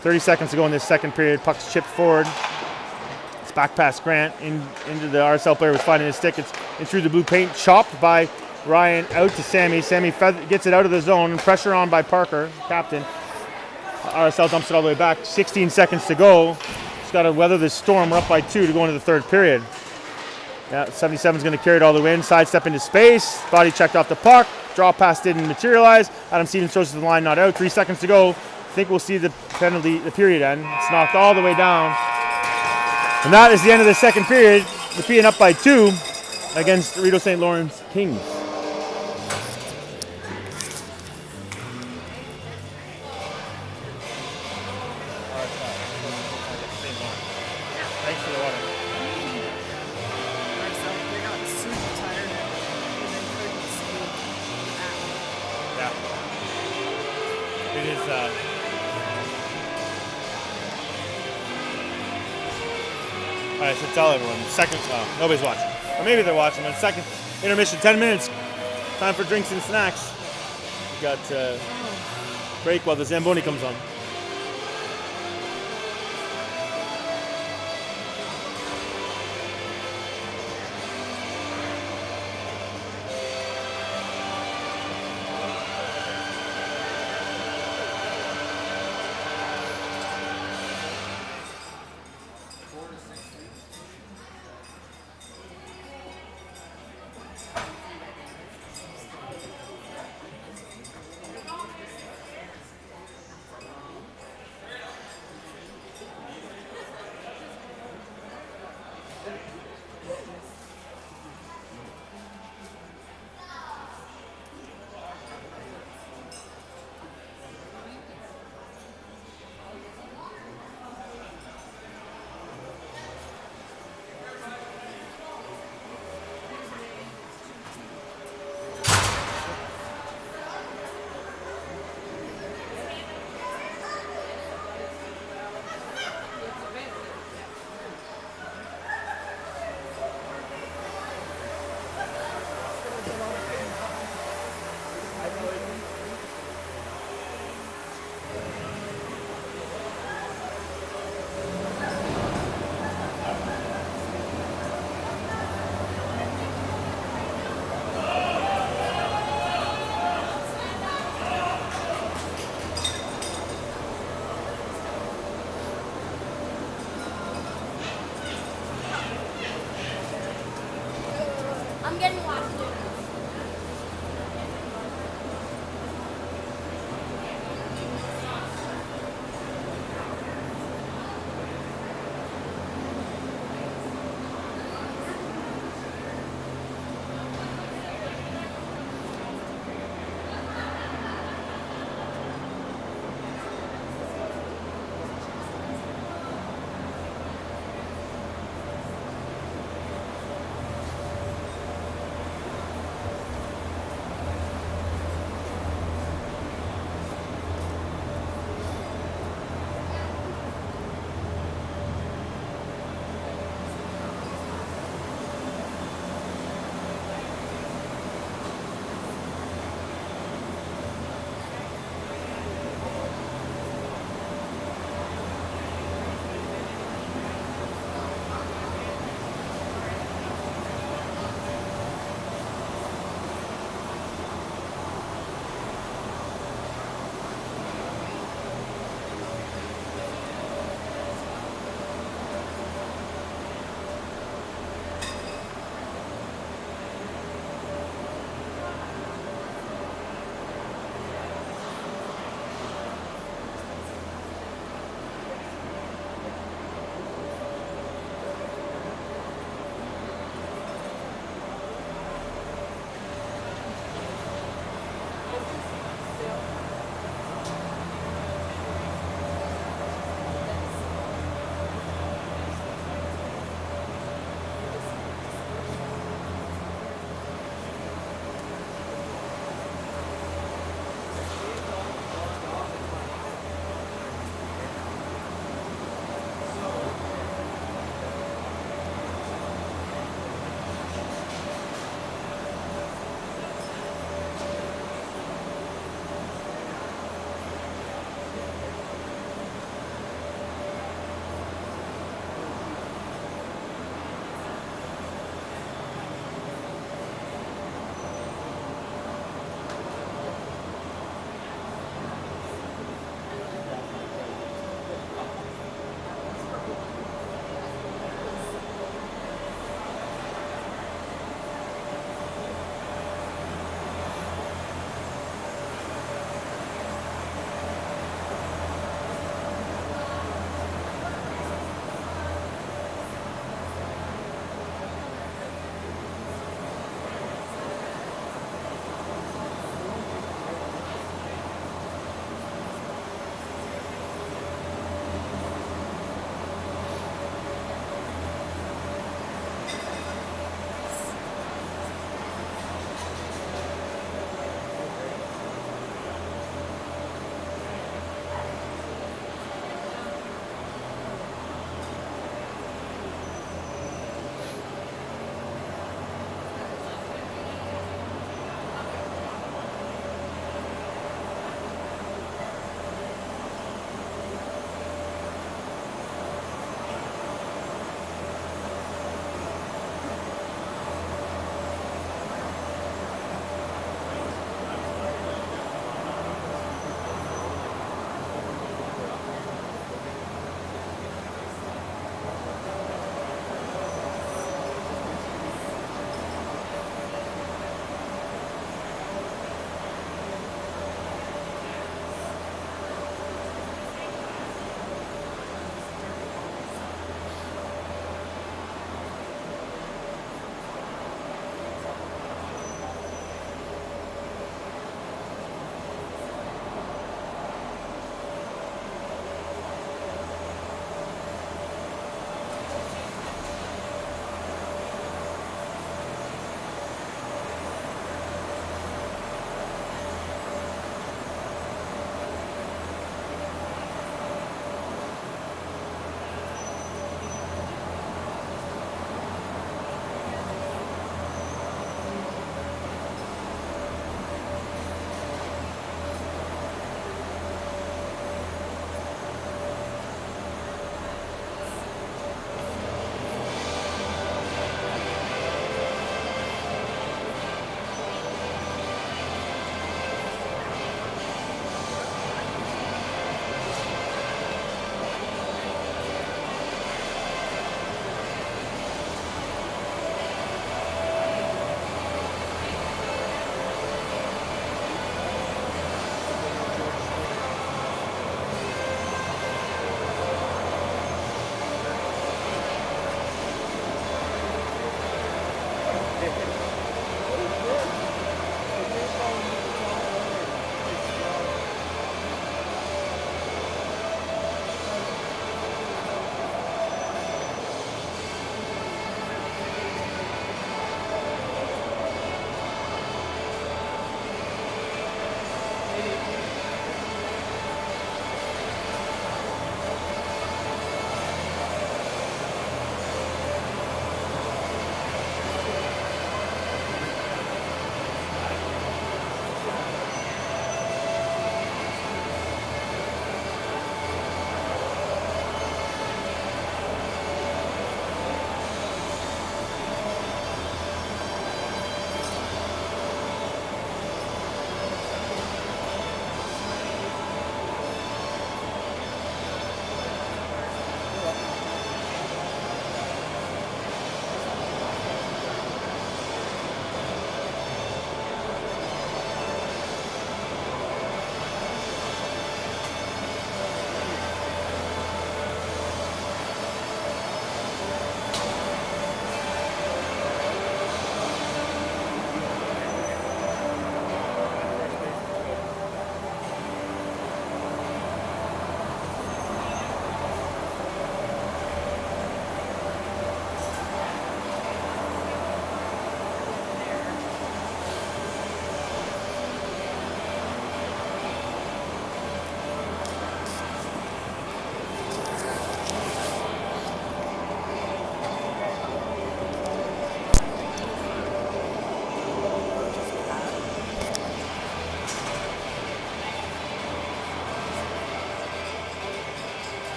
30 seconds to go in this second period. Puck's chipped forward. It's back past Grant into the RSL player was finding his stick. It's through the blue paint. Chopped by Ryan out to Sammy. Sammy gets it out of the zone. Pressure on by Parker, captain. RSL dumps it all the way back. 16 seconds to go. Just got to weather this storm. We're up by 2 to go into the third period. Yeah, 77 is going to carry it all the way in. Sidestep into space. Body checked off the puck. Draw pass didn't materialize. Adam Stevens throws it to the line, not out. 3 seconds to go. I think we'll see the penalty, the period end. It's knocked all the way down. And that is the end of the second period. Nepean up by 2 against Rideau St. Lawrence Kings. Thanks for the water. They got super tired and they couldn't sleep at all. Yeah. It is. All right, so tell everyone. Second. Nobody's watching. Or maybe they're watching. But second intermission, 10 minutes. Time for drinks and snacks. We got break while the Zamboni comes on. I'm getting lost.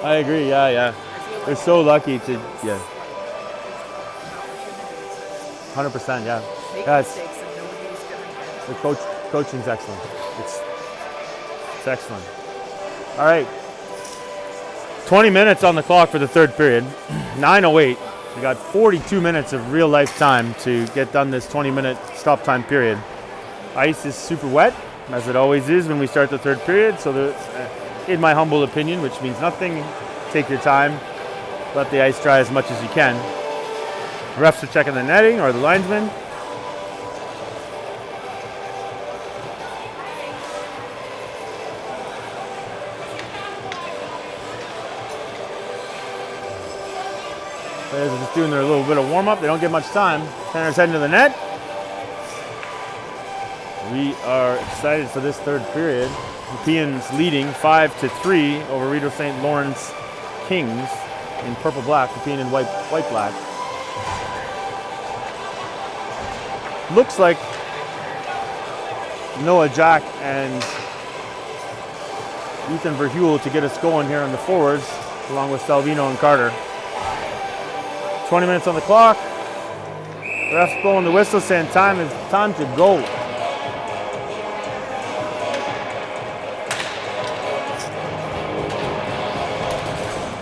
I agree. Yeah, yeah. I feel They're like so lucky to, yeah, there's opportunity 100%. Yeah, to make yeah. It's, mistakes and nobody's gonna get the coaching's excellent. It's excellent. All right, 20 minutes on the clock for the third period. 9:08. We got 42 minutes of real life time to get done this 20-minute stop time period. Ice is super wet, as it always is when we start the third period. So, in my humble opinion, which means nothing, take your time, let the ice dry as much as you can. Refs are checking the netting or the linesman. Players are just doing their little bit of warm up. They don't get much time. Tanner's heading to the net. We are excited for this third period. Europeans leading 5-3 over Rideau St. Lawrence Kings in purple black, European in white black. Looks like Noah Jack and Ethan Verheuvel to get us going here on the forwards, along with Salvino and Carter. 20 minutes on the clock. Refs blowing the whistle saying time to go.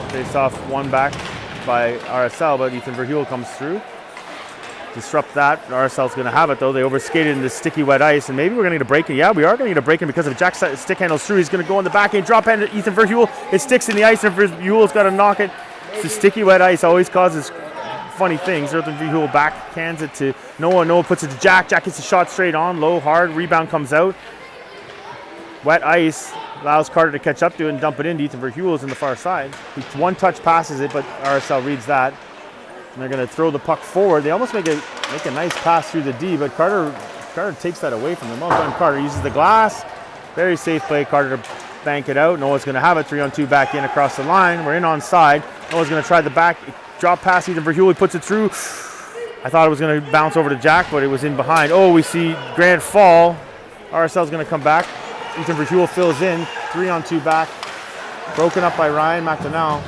Face off one back by RSL, but Ethan Verheuvel comes through. Disrupt that. RSL's going to have it though. They overskated in the sticky wet ice, and maybe we're going to get a break in. Yeah, we are going to get a break in because if Jack's stick handles through, he's going to go on the backhand, drop hand to Ethan Verheuvel. It sticks in the ice, and Verheuvel's got to knock it. The sticky wet ice always causes funny things. Ethan Verheuvel backhands it to Noah. Noah puts it to Jack. Jack gets the shot straight on, low, hard. Rebound comes out. Wet ice allows Carter to catch up to it and dump it into Ethan Verheuvel's in the far side. He one touch passes it, but RSL reads that. And they're going to throw the puck forward. They almost make a nice pass through the D, but Carter takes that away from them. Well done, Carter. Uses the glass. Very safe play. Carter to bank it out. Noah's going to have it. 3-on-2 back in across the line. We're in onside. Noah's going to try the back drop pass. Ethan Verheuvel puts it through. I thought it was going to bounce over to Jack, but it was in behind. Oh, we see Grant fall. RSL's going to come back. Ethan Verheuvel fills in. 3-on-2 back. Broken up by Ryan McDonnell.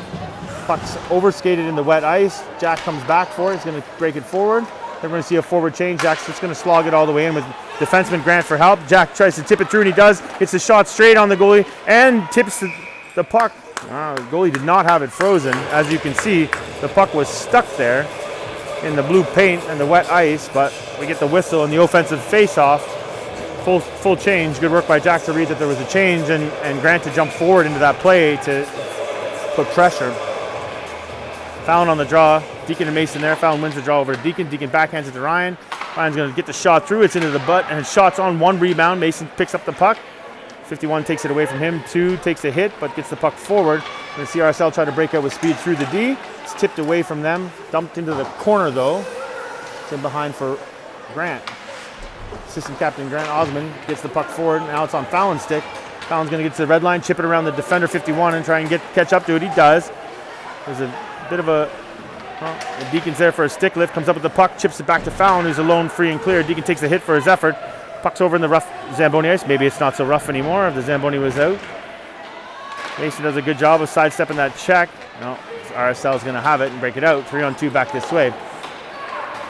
Puck's overskated in the wet ice. Jack comes back for it. He's going to break it forward. They're going to see a forward change. Jack's just going to slog it all the way in with defenseman Grant for help. Jack tries to tip it through, and he does. Gets the shot straight on the goalie and tips the puck. The goalie did not have it frozen. As you can see, the puck was stuck there in the blue paint and the wet ice, but we get the whistle and the offensive face-off. Full change. Good work by Jack to read that there was a change, and Grant to jump forward into that play to put pressure. Fallon on the draw. Deacon and Mason there. Fallon wins the draw over to Deacon. Deacon backhands it to Ryan. Ryan's going to get the shot through. It's into the butt, and shots on one rebound. Mason picks up the puck. 51 takes it away from him. 2 takes a hit, but gets the puck forward. We're going to see RSL try to break out with speed through the D. It's tipped away from them. Dumped into the corner, though. It's in behind for Grant. Assistant captain Grant Osmond gets the puck forward. Now it's on Fallon's stick. Fallon's going to get to the red line, chip it around the defender 51, and try and catch up to it. He does. There's a bit of the Deacon's there for a stick lift, comes up with the puck, chips it back to Fallon, who's alone, free and clear. Deacon takes the hit for his effort. Puck's over in the rough Zamboni ice. Maybe it's not so rough anymore if the Zamboni was out. Mason does a good job of sidestepping that check. No, RSL's going to have it and break it out. 3-on-2 back this way.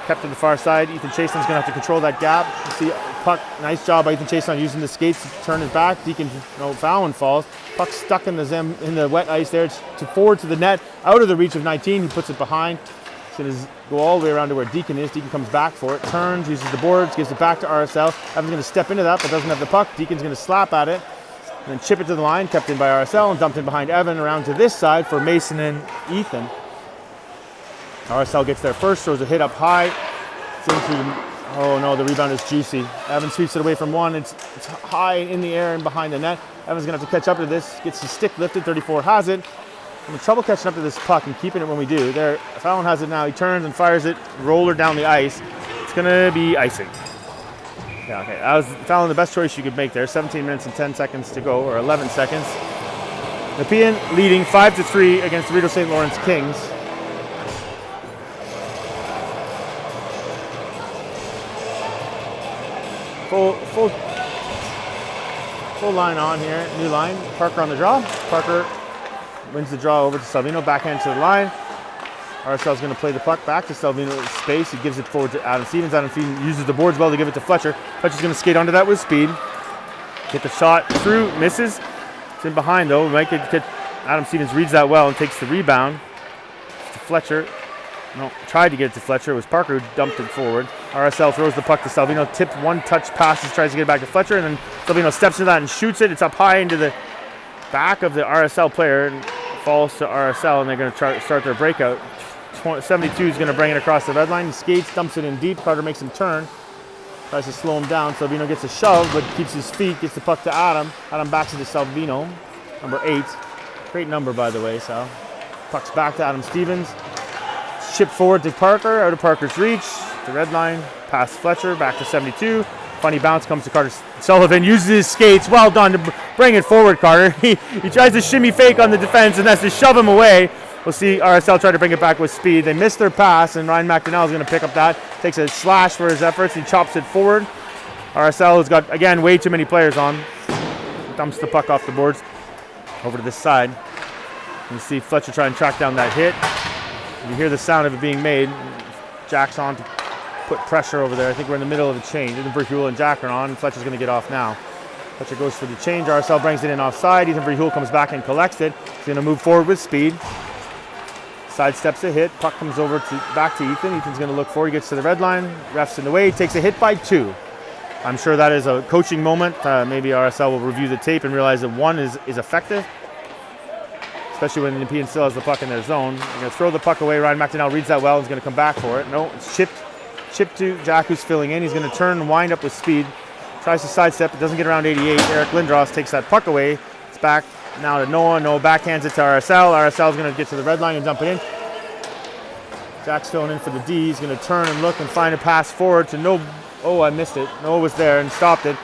Kept to the far side. Ethan Chasen's going to have to control that gap. You see puck, nice job by Ethan Chasen using the skates to turn it back. Deacon, Fallon falls. Puck stuck in the wet ice there. It's forward to the net, out of the reach of 19. He puts it behind. It's going to go all the way around to where Deacon is. Deacon comes back for it, turns, uses the boards, gives it back to RSL. Evan's going to step into that, but doesn't have the puck. Deacon's going to slap at it, and then chip it to the line, kept in by RSL, and dumped in behind Evan around to this side for Mason and Ethan. RSL gets there first, throws a hit up high. It's in through oh no, the rebound is juicy. Evan sweeps it away from one. It's high in the air and behind the net. Evan's going to have to catch up to this. Gets the stick lifted. 34 has it. I'm in trouble catching up to this puck and keeping it when we do. There, Fallon has it now. He turns and fires it, roller down the ice. It's going to be icing. Yeah, okay. That was Fallon the best choice you could make there. 17 minutes and 10 seconds to go, or 11 seconds. Nepean leading 5-3 against the Rideau St. Lawrence Kings. Full line on here. New line. Parker on the draw. Parker wins the draw over to Salvino, backhand to the line. RSL's going to play the puck back to Salvino's space. He gives it forward to Adam Stevens. Adam Stevens uses the boards well to give it to Fletcher. Fletcher's going to skate onto that with speed. Get the shot through, misses. It's in behind though. Might get Adam Stevens reads that well and takes the rebound. It's to Fletcher. No, tried to get it to Fletcher. It was Parker who dumped it forward. RSL throws the puck to Salvino. Tipped one touch passes, tries to get it back to Fletcher, and then Salvino steps into that and shoots it. It's up high into the back of the RSL player and falls to RSL, and they're going to start their breakout. 72 is going to bring it across the red line. He skates, dumps it in deep. Carter makes him turn. Tries to slow him down. Salvino gets a shove, but keeps his feet. Gets the puck to Adam. Adam backs it to Salvino. Number 8. Great number, by the way, Sal. Puck's back to Adam Stevens. Chip forward to Parker. Out of Parker's reach. The red line. Past Fletcher. Back to 72. Funny bounce comes to Carter. Sullivan uses his skates. Well done to bring it forward, Carter. He tries to shimmy fake on the defense and has to shove him away. We'll see RSL try to bring it back with speed. They missed their pass, and Ryan McDonnell is going to pick up that. Takes a slash for his efforts. He chops it forward. RSL has got, again, way too many players on. Dumps the puck off the boards over to this side. You see Fletcher try and track down that hit. You hear the sound of it being made. Jack's on to put pressure over there. I think we're in the middle of a change. Ethan Verheuvel and Jack are on. Fletcher's going to get off now. Fletcher goes for the change. RSL brings it in offside. Ethan Verheuvel comes back and collects it. He's going to move forward with speed. Sidesteps a hit. Puck comes over back to Ethan. Ethan's going to look forward. He gets to the red line. Ref's in the way. He takes a hit by 2. I'm sure that is a coaching moment. Maybe RSL will review the tape and realize that 1 is effective, especially when the Nepean still has the puck in their zone. They're going to throw the puck away. Ryan McDonnell reads that well and is going to come back for it. No, it's chipped to Jack, who's filling in. He's going to turn and wind up with speed. Tries to sidestep. It doesn't get around 88. Eric Lindros takes that puck away. It's back now to Noah. Noah backhands it to RSL. RSL is going to get to the red line and dump it in. Jack's filling in for the D. He's going to turn and look and find a pass forward to Noah. Oh, I missed it. Noah was there and stopped it.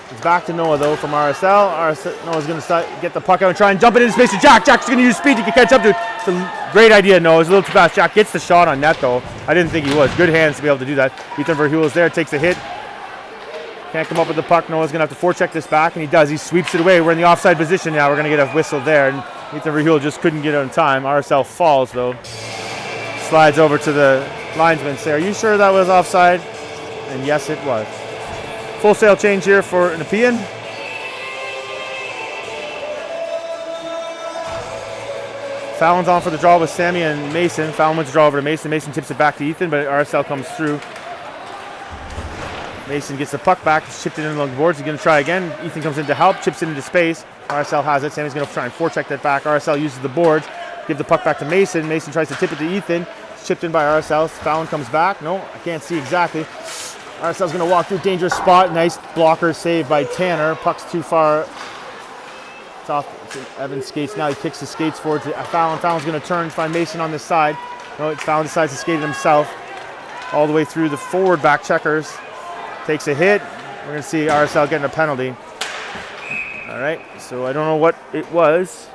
It's back to Noah, though, from RSL. Noah's going to get the puck out and try and jump it into space to Jack. Jack's going to use speed to catch up to it. It's a great idea, Noah. It's a little too fast. Jack gets the shot on net, though. I didn't think he was. Good hands to be able to do that. Ethan Verheuvel's there, takes a hit. Can't come up with the puck. Noah's going to have to forecheck this back, and he does. He sweeps it away. We're in the offside position now. We're going to get a whistle there, and Ethan Verheuvel just couldn't get it on time. RSL falls, though. Slides over to the linesman. Say, are you sure that was offside? And yes, it was. Full sail change here for Nepean. Fallon's on for the draw with Sammy and Mason. Fallon wins the draw over to Mason. Mason tips it back to Ethan, but RSL comes through. Mason gets the puck back. It's chipped it in along the boards. He's going to try again. Ethan comes in to help, chips it into space. RSL has it. Sammy's going to try and forecheck that back. RSL uses the boards. Give the puck back to Mason. Mason tries to tip it to Ethan. It's chipped in by RSL. Fallon comes back. No, I can't see exactly. RSL's going to walk through a dangerous spot. Nice blocker save by Tanner. Puck's too far. It's off. Evan skates now. He kicks the skates forward to Fallon. Fallon's going to turn and find Mason on this side. No, Fallon decides to skate it himself all the way through the forward back checkers. Takes a hit. We're going to see RSL getting a penalty. All right, so I don't know what it was,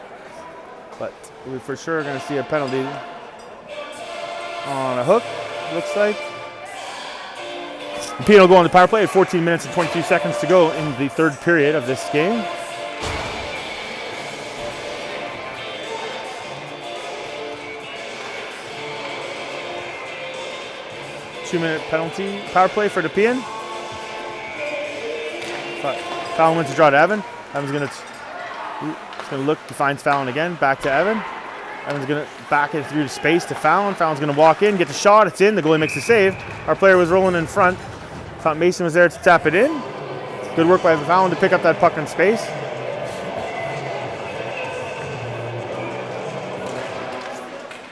but we for sure are going to see a penalty on a hook, looks like. Nepean will go on the power play at 14 minutes and 22 seconds to go in the third period of this game. Two-minute penalty power play for Nepean. Fallon wins the draw to Evan. Evan's going to look, he finds Fallon again, back to Evan. Evan's going to back it through the space to Fallon. Fallon's going to walk in, get the shot, it's in, the goalie makes the save. Our player was rolling in front. Thought Mason was there to tap it in. Good work by Fallon to pick up that puck in space.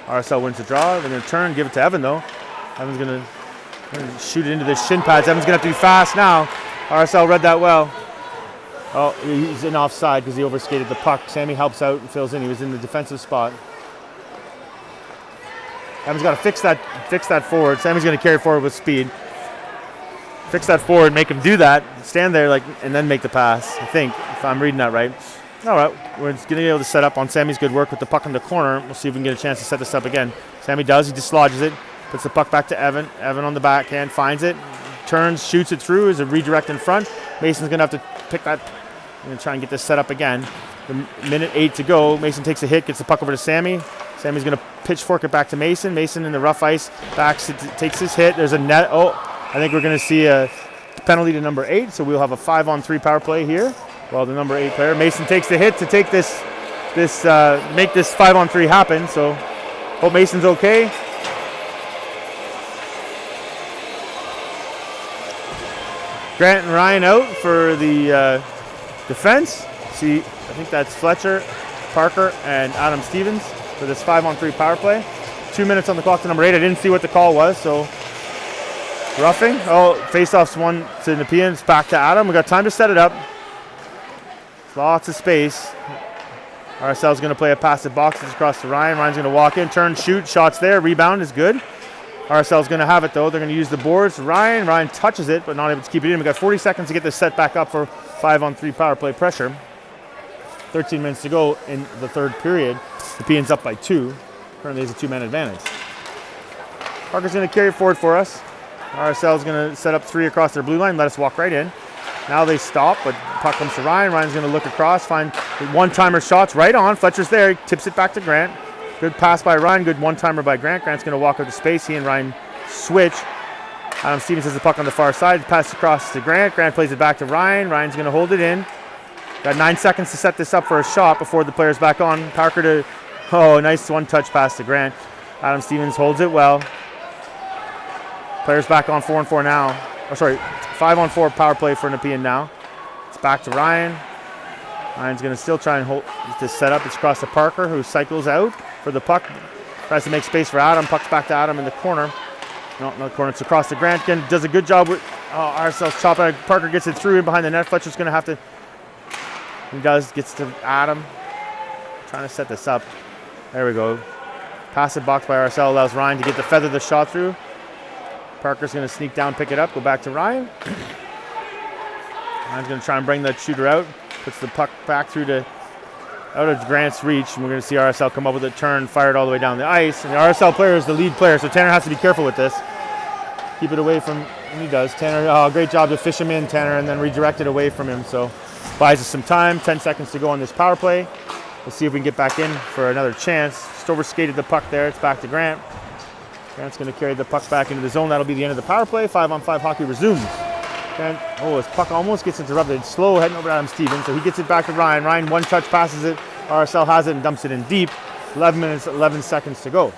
RSL wins the draw. They're going to turn, give it to Evan though. Evan's going to shoot it into the shin pads. Evan's going to have to be fast now. RSL read that well. Oh, he's in offside because he overskated the puck. Sammy helps out and fills in. He was in the defensive spot. Evan's got to fix that forward. Sammy's going to carry forward with speed. Fix that forward, make him do that. Stand there and then make the pass, I think, if I'm reading that right. All right, we're just going to be able to set up on Sammy's good work with the puck in the corner. We'll see if we can get a chance to set this up again. Sammy does. He dislodges it. Puts the puck back to Evan. Evan on the backhand, finds it. Turns, shoots it through. Is a redirect in front. Mason's going to have to pick that. I'm going to try and get this set up again. minute 8 to go. Mason takes a hit, gets the puck over to Sammy. Sammy's going to pitchfork it back to Mason. Mason in the rough ice, takes his hit. There's a net. Oh, I think we're going to see a penalty to number 8, so we'll have a 5-on-3 power play here. Well, the number 8 player, Mason, takes the hit to take make this 5-on-3 happen. So hope Mason's okay. Grant and Ryan out for the defense. See, I think that's Fletcher, Parker, and Adam Stevens for this 5-on-3 power play. 2 minutes on the clock to number 8. I didn't see what the call was, so roughing. Oh, face-off's one to Nepean. It's back to Adam. We got time to set it up. Lots of space. RSL's going to play a pass at boxes across to Ryan. Ryan's going to walk in, turn, shoot. Shots there. Rebound is good. RSL's going to have it, though. They're going to use the boards. Ryan touches it, but not able to keep it in. We got 40 seconds to get this set back up for 5-on-3 power play pressure. 13 minutes to go in the third period. The Nepean's up by 2. Currently has a 2-man advantage. Parker's going to carry it forward for us. RSL's going to set up 3 across their blue line. Let us walk right in. Now they stop, but puck comes to Ryan. Ryan's going to look across, find one-timer shots right on. Fletcher's there. He tips it back to Grant. Good pass by Ryan. Good one-timer by Grant. Grant's going to walk out to space. He and Ryan switch. Adam Stevens has the puck on the far side. Pass across to Grant. Grant plays it back to Ryan. Ryan's going to hold it in. Got 9 seconds to set this up for a shot before the player's back on. Parker to, nice one-touch pass to Grant. Adam Stevens holds it well. Players back on 4-on-4 now. 5-on-4 power play for Nepean now. It's back to Ryan. Ryan's going to still try and hold this set up. It's across to Parker, who cycles out for the puck. Tries to make space for Adam. Puck's back to Adam in the corner. No, not the corner. It's across to Grant. Again, does a good job with RSL's chop out. Parker gets it through in behind the net. Fletcher's going to have to. He does. Gets to Adam. Trying to set this up. There we go. Pass it box by RSL allows Ryan to get feather the shot through. Parker's going to sneak down, pick it up, go back to Ryan. Ryan's going to try and bring that shooter out. Puts the puck back out of Grant's reach. And we're going to see RSL come up with a turn, fired all the way down the ice. And the RSL player is the lead player, so Tanner has to be careful with this. Keep it away from, and he does. Tanner, great job to fish him in, Tanner, and then redirect it away from him. So buys us some time, 10 seconds to go on this power play. Let's see if we can get back in for another chance. Just overskated the puck there. It's back to Grant. Grant's going to carry the puck back into the zone. That'll be the end of the power play. 5-on-5 hockey resumes. Grant, his puck almost gets interrupted. Slow heading over to Adam Stevens. So he gets it back to Ryan. Ryan one-touch passes it. RSL has it and dumps it in deep. 11 minutes, 11 seconds to go.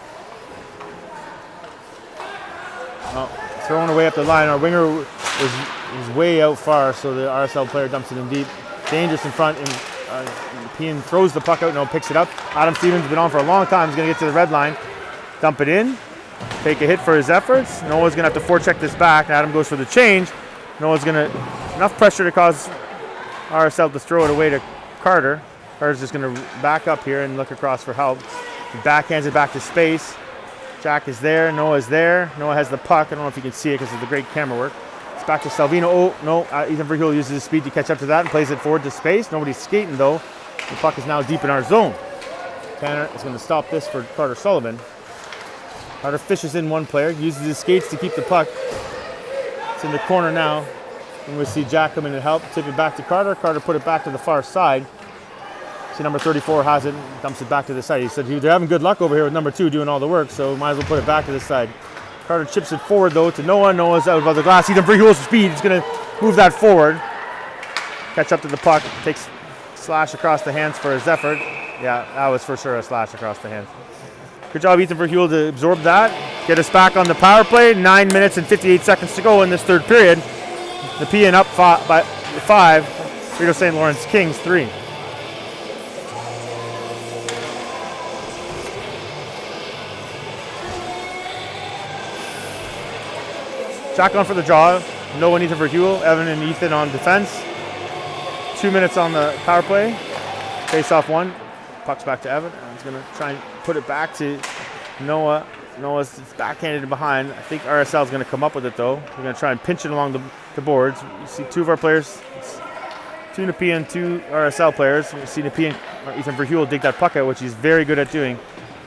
Thrown away up the line. Our winger was way out far, so the RSL player dumps it in deep. Dangerous in front, and Nepean throws the puck out. No, picks it up. Adam Stevens has been on for a long time. He's going to get to the red line. Dump it in. Take a hit for his efforts. Noah's going to have to forecheck this back. Adam goes for the change. Noah's going to, enough pressure to cause RSL to throw it away to Carter. Carter's just going to back up here and look across for help. He backhands it back to space. Jack is there. Noah's there. Noah has the puck. I don't know if you can see it because of the great camera work. It's back to Salvino. Ethan Verhul uses his speed to catch up to that and plays it forward to space. Nobody's skating though. The puck is now deep in our zone. Tanner is going to stop this for Carter Sullivan. Carter fishes in one player, uses his skates to keep the puck. It's in the corner now. And we'll see Jack come in and help. Tip it back to Carter. Carter put it back to the far side. See number 34 has it, dumps it back to the side. He said they're having good luck over here with number 2 doing all the work, so might as well put it back to the side. Carter chips it forward though to Noah. Noah's out above the glass. Ethan Verhul's speed. He's going to move that forward. Catch up to the puck. Takes slash across the hands for his effort. Yeah, that was for sure a slash across the hands. Good job, Ethan Verhul, to absorb that. Get us back on the power play. 9 minutes and 58 seconds to go in this third period. Nepean up by 5. Rideau St. Lawrence Kings 3. Jack on for the draw. Noah and Ethan Verhul. Evan and Ethan on defense. 2 minutes on the power play. Face off 1. Puck's back to Evan. He's going to try and put it back to Noah. Noah's backhanded behind. I think RSL is going to come up with it though. We're going to try and pinch it along the boards. You see 2 of our players, 2 Nepean, 2 RSL players. You see Nepean, Ethan Verhul dig that puck out, which he's very good at doing.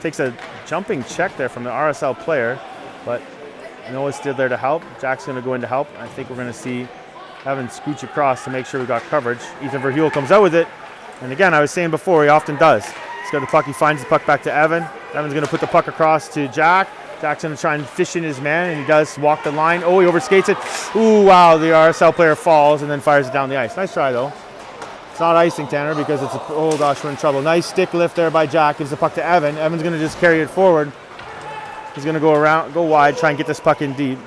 Takes a jumping check there from the RSL player, but Noah's still there to help. Jack's going to go in to help. I think we're going to see Evan scooch across to make sure we got coverage. Ethan Verhul comes out with it. And again, I was saying before, he often does. He's got the puck, he finds the puck back to Evan. Evan's going to put the puck across to Jack. Jack's going to try and fish in his man, and he does walk the line. Oh, he overskates it. Ooh, wow, the RSL player falls and then fires it down the ice. Nice try, though. It's not icing, Tanner, because it's oh gosh, we're in trouble. Nice stick lift there by Jack. Gives the puck to Evan. Evan's going to just carry it forward. He's going to go around, go wide, try and get this puck in deep.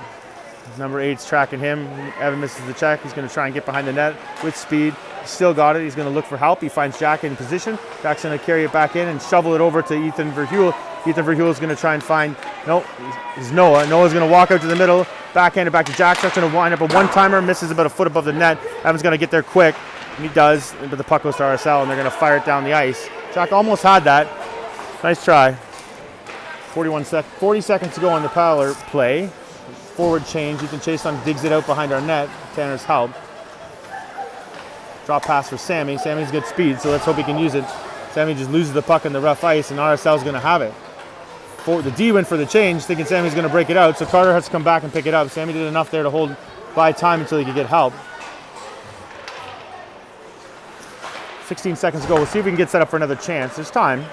Number 8's tracking him. Evan misses the check. He's going to try and get behind the net with speed. He's still got it. He's going to look for help. He finds Jack in position. Jack's going to carry it back in and shovel it over to Ethan Verheuvel. Ethan Verheuvel is going to try and find, no, it's Noah. Noah's going to walk out to the middle, backhand it back to Jack. Jack's going to wind up a one-timer, misses about a foot above the net. Evan's going to get there quick, and he does, but the puck goes to RSL, and they're going to fire it down the ice. Jack almost had that. Nice try. 40 seconds to go on the power play. Forward change. Ethan Chason digs it out behind our net. Tanner's help. Drop pass for Sammy. Sammy's good speed, so let's hope he can use it. Sammy just loses the puck in the rough ice, and RSL's going to have it. The D went for the change, thinking Sammy's going to break it out, so Carter has to come back and pick it up. Sammy did enough there to hold by time until he could get help. 16 seconds to go. We'll see if we can get set up for another chance. There's time.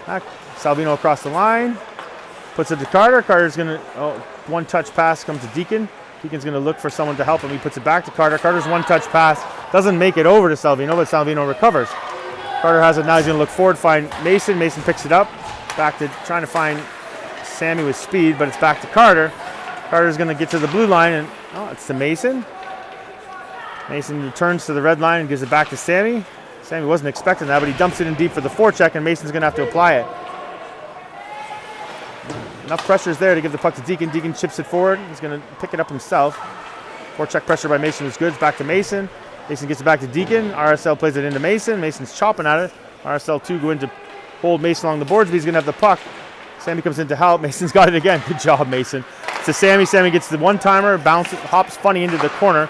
Back. Salvino across the line. Puts it to Carter. Carter's going to, one-touch pass comes to Deacon. Deacon's going to look for someone to help him. He puts it back to Carter. Carter's one-touch pass doesn't make it over to Salvino, but Salvino recovers. Carter has it now. He's going to look forward, find Mason. Mason picks it up. Back to trying to find Sammy with speed, but it's back to Carter. Carter's going to get to the blue line, and it's to Mason. Mason returns to the red line and gives it back to Sammy. Sammy wasn't expecting that, but he dumps it in deep for the forecheck, and Mason's going to have to apply it. Enough pressure is there to give the puck to Deacon. Deacon chips it forward. He's going to pick it up himself. Forecheck pressure by Mason was good. It's back to Mason. Mason gets it back to Deacon. RSL plays it into Mason. Mason's chopping at it. RSL 2 go in to hold Mason along the boards, but he's going to have the puck. Sammy comes in to help. Mason's got it again. Good job, Mason. It's to Sammy. Sammy gets the one-timer, bounces, hops funny into the corner.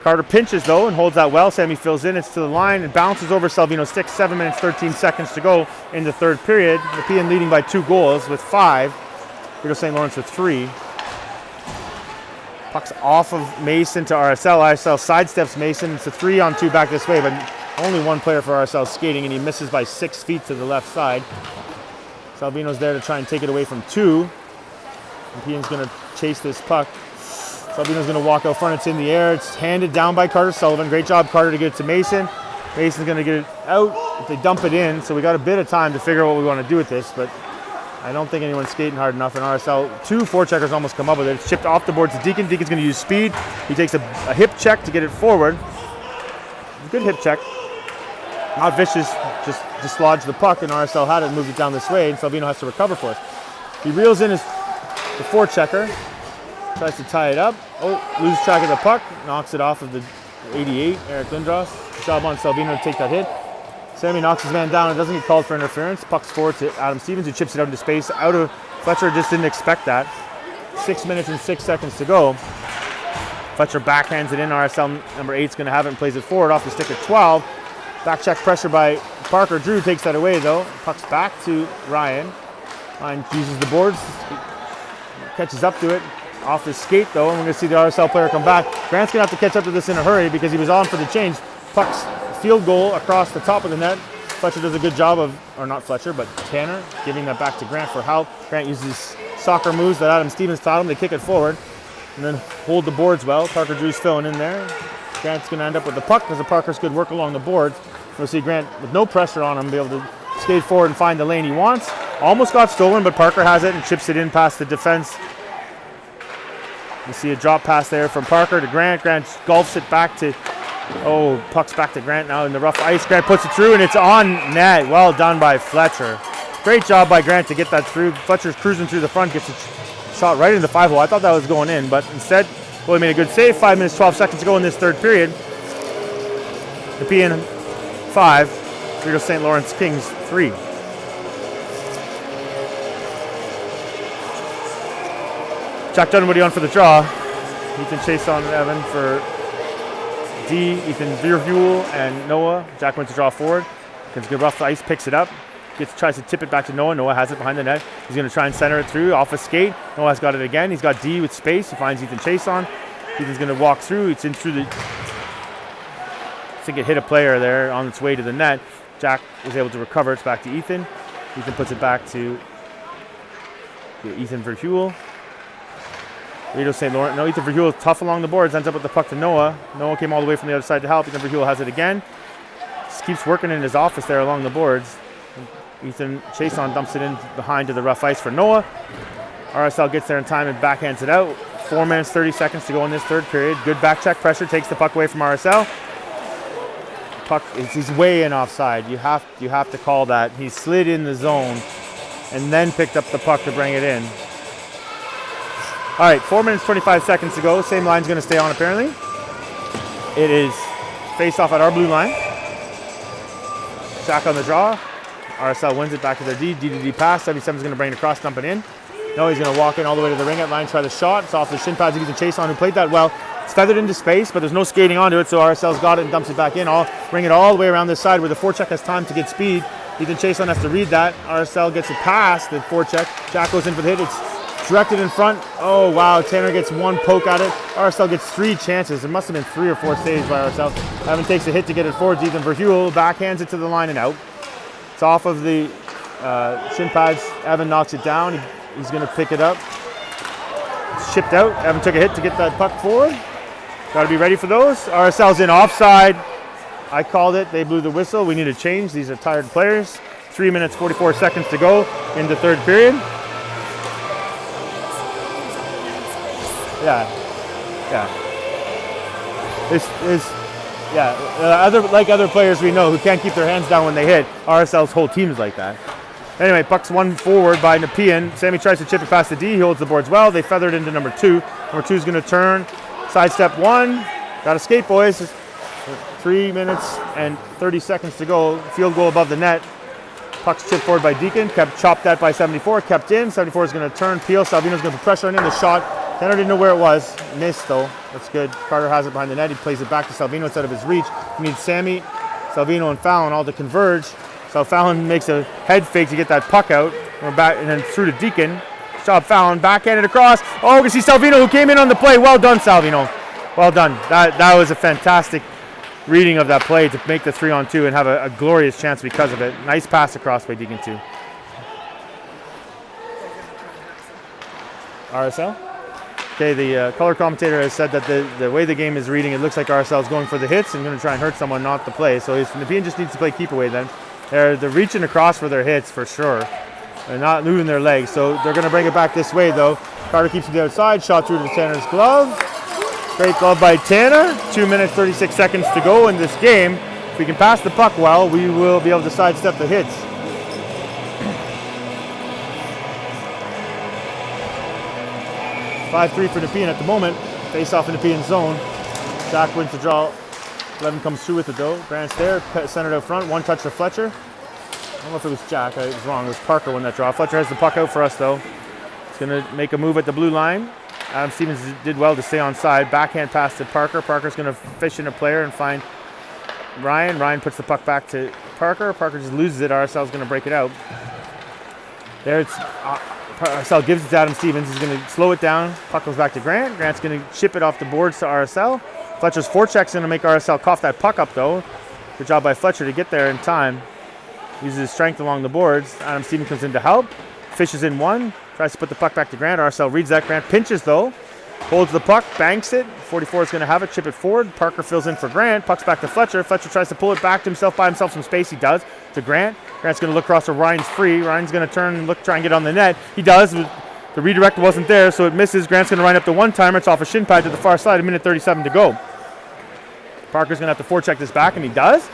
Carter pinches, though, and holds that well. Sammy fills in. It's to the line and bounces over Salvino's stick. 7 minutes, 13 seconds to go in the third period. The PN leading by 2 goals with 5. Rideau St. Lawrence with 3. Puck's off of Mason to RSL. RSL sidesteps Mason. It's a 3-on-2 back this way, but only one player for RSL skating, and he misses by 6 feet to the left side. Salvino's there to try and take it away from 2. And PN's going to chase this puck. Salvino's going to walk out front. It's in the air. It's handed down by Carter Sullivan. Great job, Carter, to get it to Mason. Mason's going to get it out. If they dump it in, so we got a bit of time to figure out what we want to do with this, but I don't think anyone's skating hard enough. And RSL, 2 forecheckers almost come up with it. It's chipped off the board to Deacon. Deacon's going to use speed. He takes a hip check to get it forward. Good hip check. Not vicious, just dislodged the puck, and RSL had it and moved it down this way, and Salvino has to recover for us. He reels in the forechecker. Tries to tie it up. Loses track of the puck. Knocks it off of the 88, Eric Lindros. Good job on Salvino to take that hit. Sammy knocks his man down and doesn't get called for interference. Puck's forward to Adam Stevens, who chips it out into space. Out of Fletcher, just didn't expect that. 6 minutes and 6 seconds to go. Fletcher backhands it in. RSL number 8's going to have it and plays it forward off the stick at 12. Back check pressure by Parker. Drew takes that away, though. Puck's back to Ryan. Ryan uses the boards. Catches up to it. Off his skate, though, and we're going to see the RSL player come back. Grant's going to have to catch up to this in a hurry because he was on for the change. Puck's field goal across the top of the net. Fletcher does a good job of, or not Fletcher, but Tanner, giving that back to Grant for help. Grant uses soccer moves that Adam Stevens taught him to kick it forward and then hold the boards well. Parker Drew's filling in there. Grant's going to end up with the puck because the Parker's good work along the boards. We'll see Grant with no pressure on him be able to skate forward and find the lane he wants. Almost got stolen, but Parker has it and chips it in past the defense. You see a drop pass there from Parker to Grant. Grant golfs it back to, puck's back to Grant now in the rough ice. Grant puts it through and it's on net. Well done by Fletcher. Great job by Grant to get that through. Fletcher's cruising through the front, gets a shot right in the 5-hole. I thought that was going in, but instead, he made a good save. 5 minutes, 12 seconds to go in this third period. The PN 5, Rideau St. Lawrence Kings 3. Jack Dunwoody on for the draw. Ethan Chason and Evan for D. Ethan Verheuvel and Noah. Jack went to draw forward. Gets good rough ice, picks it up. Tries to tip it back to Noah. Noah has it behind the net. He's going to try and center it through off a skate. Noah's got it again. He's got D with space. He finds Ethan Chason. Ethan's going to walk through. It's in through the think it hit a player there on its way to the net. Jack was able to recover. It's back to Ethan. Ethan puts it back to Ethan Verheuvel. Rideau St. Laurent. No, Ethan Verheuvel is tough along the boards. Ends up with the puck to Noah. Noah came all the way from the other side to help. Ethan Verheuvel has it again. Just keeps working in his office there along the boards. Ethan Chason dumps it in behind to the rough ice for Noah. RSL gets there in time and backhands it out. 4 minutes, 30 seconds to go in this third period. Good back check pressure. Takes the puck away from RSL. Puck, he's way in offside. You have to call that. He slid in the zone and then picked up the puck to bring it in. All right, 4 minutes, 25 seconds to go. Same line's going to stay on apparently. It is face off at our blue line. Jack on the draw. RSL wins it back to their D. D pass. 77's going to bring it across, dump it in. No, he's going to walk in all the way to the ring at line, try the shot. It's off the shin pads of Ethan Chason, who played that well. It's feathered into space, but there's no skating onto it, so RSL's got it and dumps it back in. Bring it all the way around this side where the forecheck has time to get speed. Ethan Chason has to read that. RSL gets it past the forecheck. Jack goes in for the hit. It's directed in front. Oh, wow. Tanner gets one poke at it. RSL gets 3 chances. It must have been 3 or 4 saves by RSL. Evan takes a hit to get it forward. Ethan Verheuvel backhands it to the line and out. It's off of the shin pads. Evan knocks it down. He's going to pick it up. It's shipped out. Evan took a hit to get that puck forward. Got to be ready for those. RSL's in offside. I called it. They blew the whistle. We need a change. These are tired players. 3 minutes, 44 seconds to go in the third period. Yeah. Other players we know who can't keep their hands down when they hit. RSL's whole team is like that. Anyway, puck's one forward by Nepean. Sammy tries to chip it past the D. He holds the boards well. They feather it into number 2. Number 2 is going to turn. Sidestep 1. Got to skate, boys. 3 minutes and 30 seconds to go. Field goal above the net. Puck's chipped forward by Deacon. Kept chopped that by 74. Kept in. 74 is going to turn. Peel. Salvino's going to put pressure on him. The shot. Tanner didn't know where it was. Missed, though. That's good. Carter has it behind the net. He plays it back to Salvino. It's out of his reach. He needs Sammy, Salvino, and Fallon all to converge. So Fallon makes a head fake to get that puck out. We're back and then through to Deacon. Job Fallon, backhanded across. Oh, we see Salvino who came in on the play. Well done, Salvino. Well done. That was a fantastic reading of that play to make the 3-on-2 and have a glorious chance because of it. Nice pass across by Deacon too. RSL? Okay, the color commentator has said that the way the game is reading, it looks like RSL is going for the hits and going to try and hurt someone, not the play. So Nepean just needs to play keep away then. They're reaching across for their hits for sure. They're not moving their legs, so they're going to bring it back this way though. Carter keeps it the outside, shot through to Tanner's glove. Great glove by Tanner. 2 minutes, 36 seconds to go in this game. If we can pass the puck well, we will be able to sidestep the hits. (5-3) for Nepean at the moment. Face off in Nepean's zone. Jack wins the draw. 11 comes through with it though. Grant's there, centered out front. One touch to Fletcher. I don't know if it was Jack. I was wrong. It was Parker won that draw. Fletcher has the puck out for us though. He's going to make a move at the blue line. Adam Stevens did well to stay on side. Backhand pass to Parker. Parker's going to fish in a player and find Ryan. Ryan puts the puck back to Parker. Parker just loses it. RSL's going to break it out. There it's RSL gives it to Adam Stevens. He's going to slow it down. Puck goes back to Grant. Grant's going to chip it off the boards to RSL. Fletcher's forecheck's going to make RSL cough that puck up though. Good job by Fletcher to get there in time. Uses his strength along the boards. Adam Stevens comes in to help. Fishes in one. Tries to put the puck back to Grant. RSL reads that. Grant pinches though. Holds the puck. Banks it. 44 is going to have it. Chip it forward. Parker fills in for Grant. Puck's back to Fletcher. Fletcher tries to pull it back to himself. By himself some space. He does. To Grant. Grant's going to look across to Ryan's free. Ryan's going to turn and try and get on the net. He does. The redirect wasn't there, so it misses. Grant's going to line up the one-timer. It's off a shin pad to the far side. 1:37 to go. Parker's going to have to forecheck this back, and he does.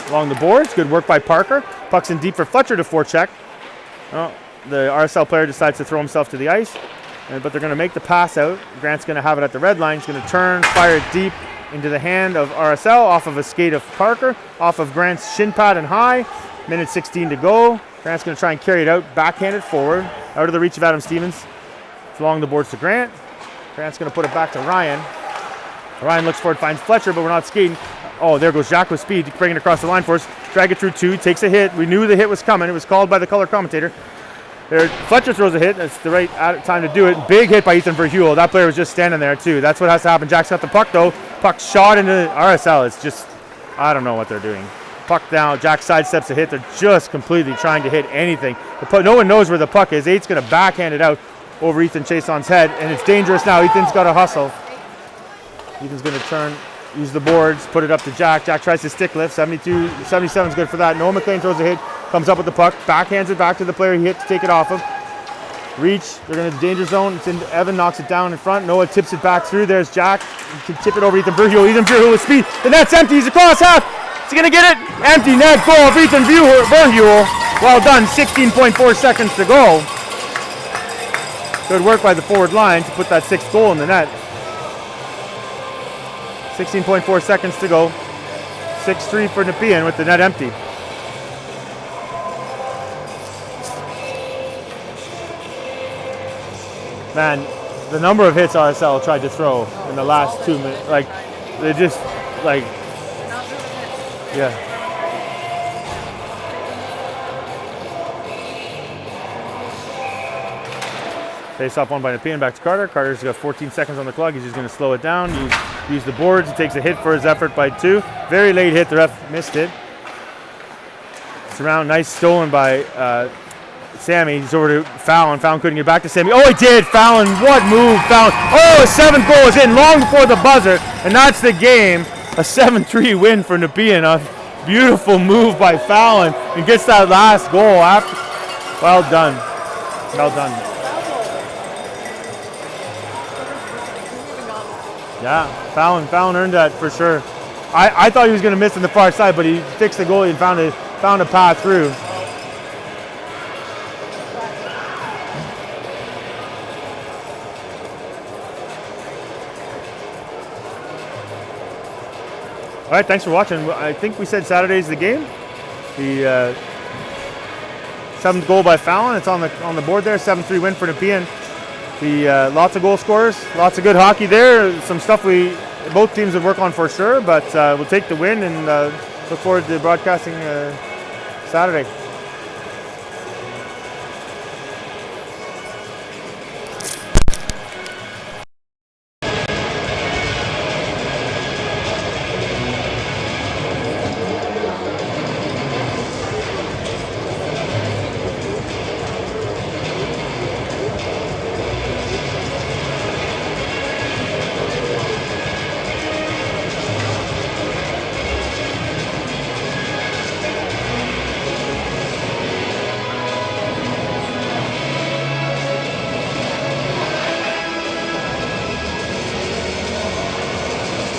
Along the boards. Good work by Parker. Puck's in deep for Fletcher to forecheck. Well, the RSL player decides to throw himself to the ice, but they're going to make the pass out. Grant's going to have it at the red line. He's going to turn, fire it deep into the hand of RSL, off of a skate of Parker, off of Grant's shin pad and high. 1:16 to go. Grant's going to try and carry it out, backhanded forward, out of the reach of Adam Stevens. It's along the boards to Grant. Grant's going to put it back to Ryan. Ryan looks for it, finds Fletcher, but we're not skating. Oh, there goes Jack with speed, bringing it across the line for us. Drag it through 2, takes a hit. We knew the hit was coming. It was called by the color commentator. There, Fletcher throws a hit. That's the right time to do it. Big hit by Ethan Verheuvel. That player was just standing there too. That's what has to happen. Jack's got the puck though. Puck shot into RSL. It's just, I don't know what they're doing. Puck down. Jack sidesteps a hit. They're just completely trying to hit anything. No one knows where the puck is. 8's going to backhand it out over Ethan Chason's head, and it's dangerous now. Ethan's got to hustle. Ethan's going to turn, use the boards, put it up to Jack. Jack tries to stick lift. 77 is good for that. Noah McLean throws a hit, comes up with the puck, backhands it back to the player he hit to take it off him. Reach, they're going to danger zone. It's in, Evan knocks it down in front. Noah tips it back through. There's Jack. He can tip it over Ethan Verheuvel. Ethan Verheuvel with speed. The net's empty. He's across half. Is he going to get it? Empty net goal for Ethan Verheuvel. Well done. 16.4 seconds to go. Good work by the forward line to put that 6th goal in the net. 16.4 seconds to go. 6-3 for Nepean with the net empty. Man, the number of hits RSL tried to throw in the last 2 minutes, like, they just, like, yeah. Face off one by Nepean, back to Carter. Carter's got 14 seconds on the clock. He's just going to slow it down, use the boards. He takes a hit for his effort by 2. Very late hit, the ref missed it. It's around, nice stolen by Sammy. He's over to Fallon. Fallon couldn't get back to Sammy. Oh, he did. Fallon, what move, Fallon. Oh, his 7th goal is in long before the buzzer, and that's the game. A 7-3 win for Nepean. A beautiful move by Fallon, and gets that last goal after. Well done. Well done. Yeah, Fallon earned that for sure. I thought he was going to miss on the far side, but he fixed the goalie and found a path through. All right, thanks for watching. I think we said Saturday's the game. The 7th goal by Fallon. It's on the board there. 7-3 win for Nepean. Lots of goal scorers, lots of good hockey there. Some stuff both teams would work on for sure, but we'll take the win and look forward to broadcasting Saturday.